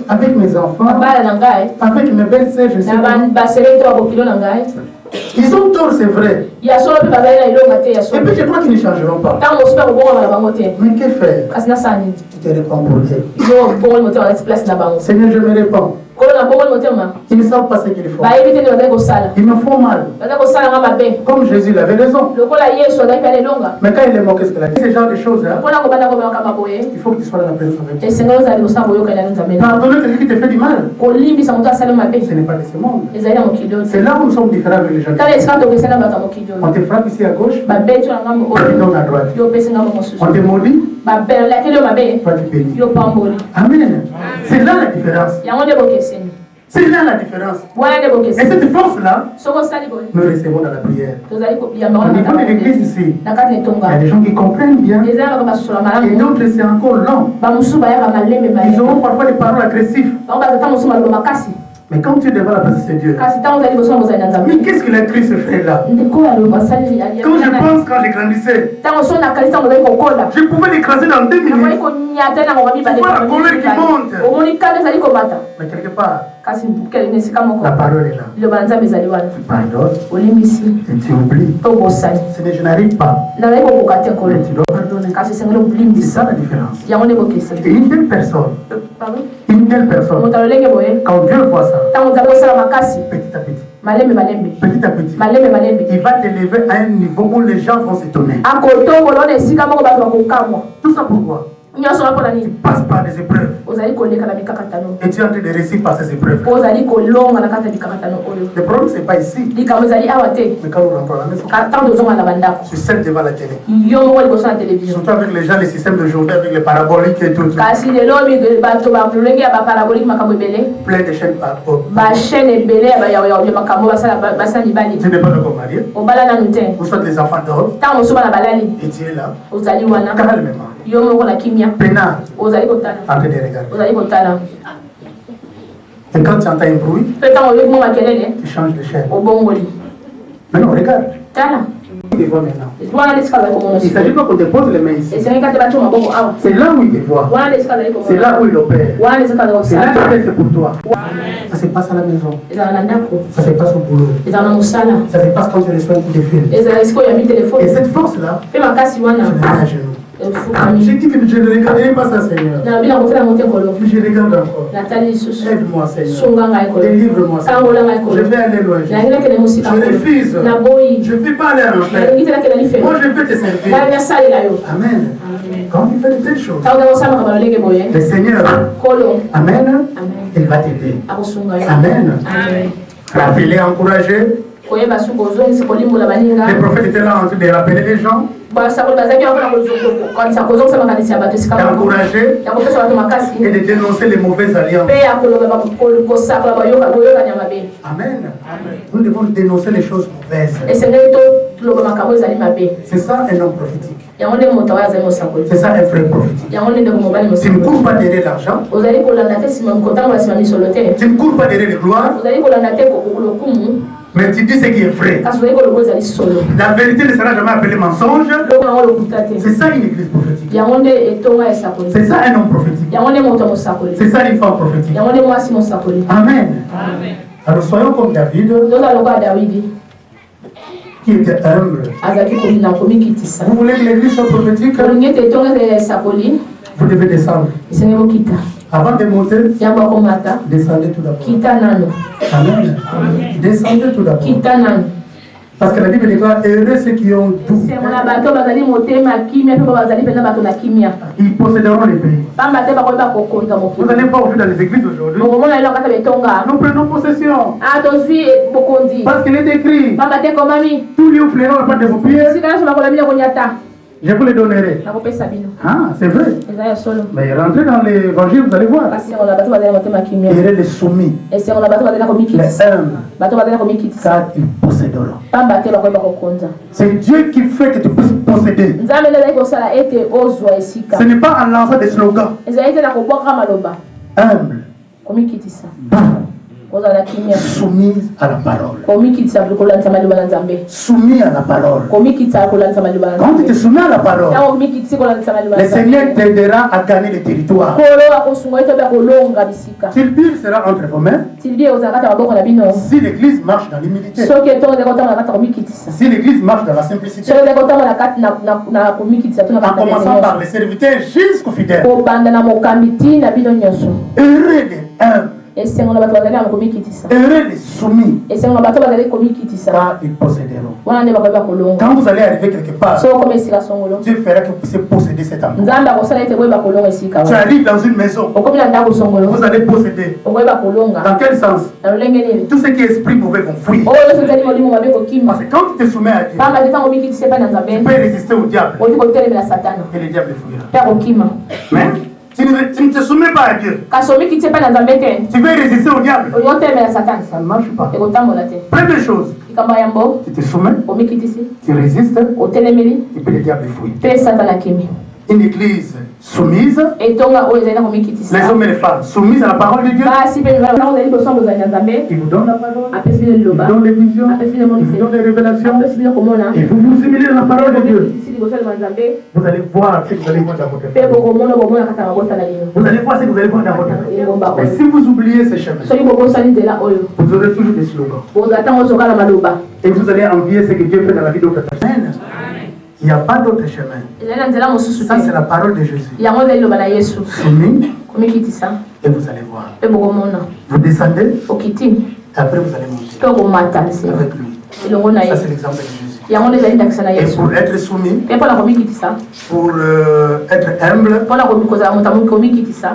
avec mes enfants, avec mes belles-sœurs, je sais pas. Ils ont tort, c'est vrai. Et puis je crois qu'ils ne changeront pas. Mais que faire? Tu te réponds pour eux. Seigneur, je me réponds. Ils ne savent pas ce qu'il faut. Ils me font mal. Comme Jésus, il avait raison. Mais quand il est mort, qu'est-ce qu'il a dit? Ce genre de choses-là, il faut que tu sois dans la présence avec Dieu. Pardonner quelqu'un qui te fait du mal, ce n'est pas de ce monde. C'est là où nous sommes différents avec les gens. On te frappe ici à gauche, on te donne à droite. On te maudit, toi tu bénis. Amen. C'est là la différence. C'est là la différence. Et cette force-là, nous recevons dans la prière. Au niveau de l'église ici, il y a des gens qui comprennent bien. Et d'autres, c'est encore lent. Ils auront parfois des paroles agressives. Mais quand tu es devant la présence de Dieu, kasi ntango ozali liboso na bozali na nzambe mais qu'est-ce qu'il a écrit ce frère-là? ndeko aloba asali Quand je pense, quand j'ai grandissé, ntango so nakalisi ntango ozali kokola je pouvais l'écraser dans 2 nakoki minutes. konyata nango mibale Tu vois la colère qui monte. omoni kanda ezali komata Mais quelque part, kasi na esika moko la parole est là. liloba na nzambe ezali wana Tu pardonnes olimbisi et tu oublies. to bosali Je n'arrive pas. nazali kokoka te kolo Mais tu dois pardonner. kasi esengeli C'est olimbisa ça la différence. yango nde bokeseli Et une telle personne, moto alolenge boye quand Dieu voit ça, ntango ozali kosala makasi petit à petit, malembe petit à petit, malembe il va t'élever à un niveau où les gens vont s'étonner. akotongola wana esika moko bato bakokamwa Tout ça pourquoi? nyonso wana mpona Tu nini passes par des épreuves ozali koleka na mikakatano et tu es en train de réussir par ces épreuves. po ozali kolonga na kati ya mikakatano oyo Le problème, c'est pas ici, likambo ezali awa te mais quand on rentre à la maison, ntango tozonga na bandako tu sais devant la télé. yo moko liboso na televizio Surtout avec les gens, les systèmes d'aujourd'hui, avec les paraboliques et tout, kasi lelo bato balolenge ya baparabolike makambo ebele plein de chaînes par bachaîne ebele ya makambo basala mibali Tu n'es pas encore marié, obala nanu te vous êtes des enfants d'homme, ntango mosusu bana balali et tu es là, ozali wana calmement, yo moko na kimia peinard, ozali kotala en train de regarder. ozali kotala Et quand tu entends un bruit, mpe ntango oyoki mo makelele tu changes de chaîne. obongoli Maintenant, regarde. tala Il te voit maintenant. wana nde esika azali komona Il ne s'agit pas qu'on te pose les mains ici. esengi kate batio maboko awa C'est là où il te voit. wana nde esika azali C'est là komona où il opère. wana nde esika azali C'est là kosala qu'il fait pour toi. Ça se passe à la maison. ezala na ndako Ça se passe au boulot. ezala na mosala Ça se passe quand tu reçois un coup de fil. ezala esika oyambi telefone Et cette force-là, mpe makasi wana je le mets à genoux. efukami J'ai dit que je ne regarderai pas ça, Seigneur. nalobi na kotala yango te kolo Mais je regarde encore. natali lisusu Aide-moi, Seigneur. sunga ngai kolo Délivre-moi, kangola ngai Seigneur. Je kolo vais aller loin. Jésus. nalingi nakende mosika Je kolo refuse. naboyi Je ne vais pas aller à l'enfer. nalingi te nakende lifelo Moi, je vais te servir. ngai nasalela yo Amen. Quand tu fais de telles choses, ntango nakosalaka balolenge boye le Seigneur, kolo Amen, amen il va t'aider. akosunga yo Amen. amen Rappeler, encourager. koyeba suki ozongisa kolimbola baninga Les prophètes étaient là en train de rappeler les gens, basakoli bazalaki mpona kozongisa makanisi ya bato esika d'encourager ya kopesa bato makasi et de dénoncer les mauvaises alliances. mpe ya koloba kosakola boyokani ya mabe Amen. Nous devons dénoncer les choses mauvaises. esengeli toloba makambo ezali mabe C'est ça un homme prophétique. yango nde moto oyo azali mosakoli C'est ça un frère prophétique. yango nde ndeko mobali Tu ne mosakoli cours pas derrière l'argent. ozali kolanda te kotambola nsima misolo te Tu ne cours pas derrière les gloires. ozali kolanda te lokumu Mais tu dis ce qui est vrai. kasi ozali koloba ezali solo La vérité ne sera jamais appelée mensonge. loko yango lokuta te C'est ça une église prophétique. yango nde etonga esakoli C'est ça un homme prophétique. yango nde moto mosakoli C'est ça une femme prophétique. yango nde mwasi mosakoli Amen. Alors soyons comme David, tozala lokola dawidi qui était humble. azalaki kolinda komikitisa Vous voulez que l'église soit prophétique? kolingi ete etonga ezali esakoli Vous devez descendre. esengeli kokita Avant de monter, yango akomata descendez tout d'abord. kita nano Amen. Descendez tout d'abord. kita nano Parce que la Bible déclare heureux ceux qui ont tout. sengo na bato bazali motema kimia mpe bazali mpenza bato na kimia Ils posséderont les pays. pamba te bakoyeba kokonza Vous mokili n'allez pas aujourd'hui dans les églises aujourd'hui. bokomona lelo kata betonga Nous prenons possession. tozwi bokonzi Parce qu'il est écrit, pamba te komami tous les fléaux au pas de vos pieds, sika nyonso bakola bino konyata je vous les donnerai. nakopesa bino Ah, c'est vrai. eza ya solo Mais rentrez dans l'évangile, vous allez voir. kasi sengo na bato bazali na motema kimia Il est les soumis, esengo na bato bazali na les komikitisa humbles, bato bazali na komikitisa car ils posséderont. pamba te bakoyeba kokonza C'est Dieu qui fait que tu puisses posséder. nzambe nde azali kosala ete ozwa esika Ce n'est pas en lançant des slogans. ezali te na kobwaka maloba Humble, komikitisa bas, kozala kimia soumise à la parole. komikitisa kolandisa maloba na nzambe Soumis à la parole. komikitisa kolandisa maloba na Quand tu te nzambe soumets à la parole, ntango komikitisi kolandisa maloba le na Seigneur nzambe t'aidera à gagner le territoire. kolo akosunga ete obe kolonga bisika Si le pire sera entre vos mains, tilidi ozala kati ya maboko na bino si l'église marche dans l'humilité, soki etongo ezali kotambola kati ya komikitisa si l'église marche dans la simplicité, soki ezali kotambola kati na komikitisa to na en kati na commençant par nyonso les serviteurs jusqu'aux fidèles. kobanda na mokambi ti na bino nyonso Heureux les humbles, esengo na bato bazali na komikitisa heureux les soumis, esengo na bato bazali komikitisa car ils posséderont. wana nde bakoyeba kolonga Quand vous allez arriver quelque part, soki okoma esika songolo Dieu fera que vous puissiez posséder cet endroit. nzambe akosala ete koyeba kolonga esika Tu wana arrives dans une maison, okomi na ndako songolo vous allez posséder. okoyeba kolonga Dans quel sens? na lolenge nini Tout ce qui est esprit mauvais vont fuir. oyo nyonso ezali molimo mabe kokima Parce que quand tu te soumets à Dieu, pamba te ntango omikitisa epai na tu nzambe peux résister au diable okoki kotelemela satana et le diable fuira. mpe akokima Mais tu ne te soumets pas à Dieu, kasi omikitisa epai na nzambe te tu veux résister au diable. olingi otelemela satana Ça ne marche pas. ekotambola te Première chose, likambo ya yambo tu te soumets, omikitisi tu résistes otelemeli et puis le diable fuit. mpe satana akimi une église soumise, les hommes et les femmes soumises à la parole de Dieu. Il vous donne la parole, il vous donne les visions, il vous donne les révélations, et vous vous humiliez dans la parole de Dieu. Vous allez voir ce que vous allez voir dans votre famille. Vous allez voir ce que vous allez voir dans votre famille. Mais si vous oubliez ces chemins, vous aurez toujours des slogans. Et vous allez envier ce que Dieu fait dans la vie d'autres personnes. Il n'y a pas d'autre chemin. Ça, c'est la parole de Jésus. Soumis, et vous allez voir. Vous descendez, et après vous allez monter avec lui. Ça, c'est l'exemple de Jésus. Et pour être soumis, pour être humble,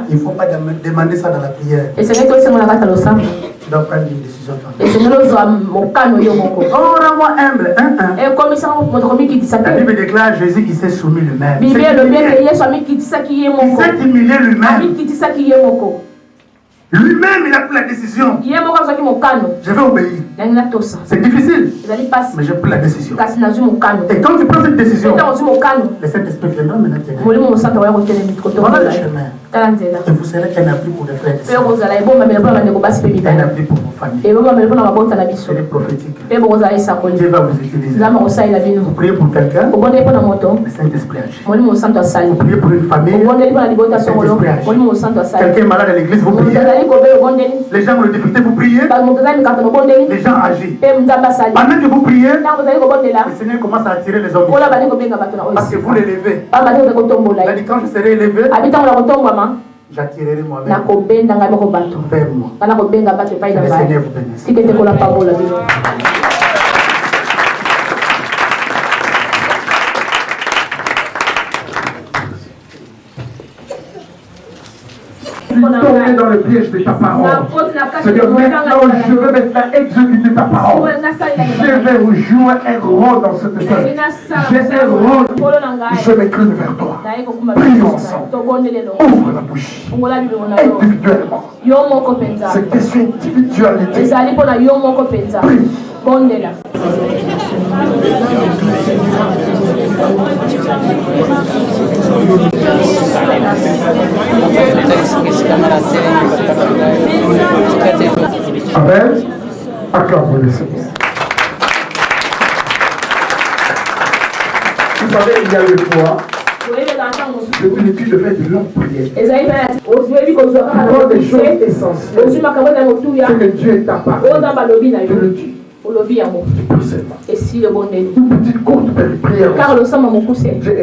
il ne faut pas demander ça dans la prière. Tu dois prendre une décision. Oh, rends-moi humble. La Bible déclare Jésus qui s'est soumis lui-même. Il s'est humilié lui-même. Lui-même, il a pris la décision. Je vais obéir. C'est difficile, mais j'ai pris la décision. Et quand tu prends cette décision, le Saint-Esprit viendra maintenant t'aider. Voilà le chemin. Et vous serez un appui pour les frères et sœurs. Un appui pour vos familles. C'est prophétique. Dieu va vous utiliser. Vous priez pour quelqu'un, le Saint-Esprit agit. Vous priez pour une famille, le Saint-Esprit agit. Quelqu'un est malade à l'église, vous priez. Les gens ont des difficultés, vous priez. Les gens agissent. Pendant que vous priez, le Seigneur commence à attirer les hommes. Parce que vous les levez. Il a dit quand je serai élevé, j'attirerai moi-même vers moi. Que le Seigneur vous bénisse. Tomber dans le piège de ta parole. C'est-à-dire maintenant, je veux maintenant exécuter ta parole. Je vais jouer un rôle dans cette terre. J'ai un rôle. Je m'incline vers toi. Prions ensemble. Ouvre la bouche. Individuellement. C'est question d'individualité. Prie. Amen. Acclamons le Seigneur. Vous savez, il y a une fois, je vous ai dit de faire de longues prières. Pour des choses essentielles. C'est que Dieu est ta parole. Je le dis. Et si le bon est une petite courte prière, car le sang m'a beaucoup poussé. J'ai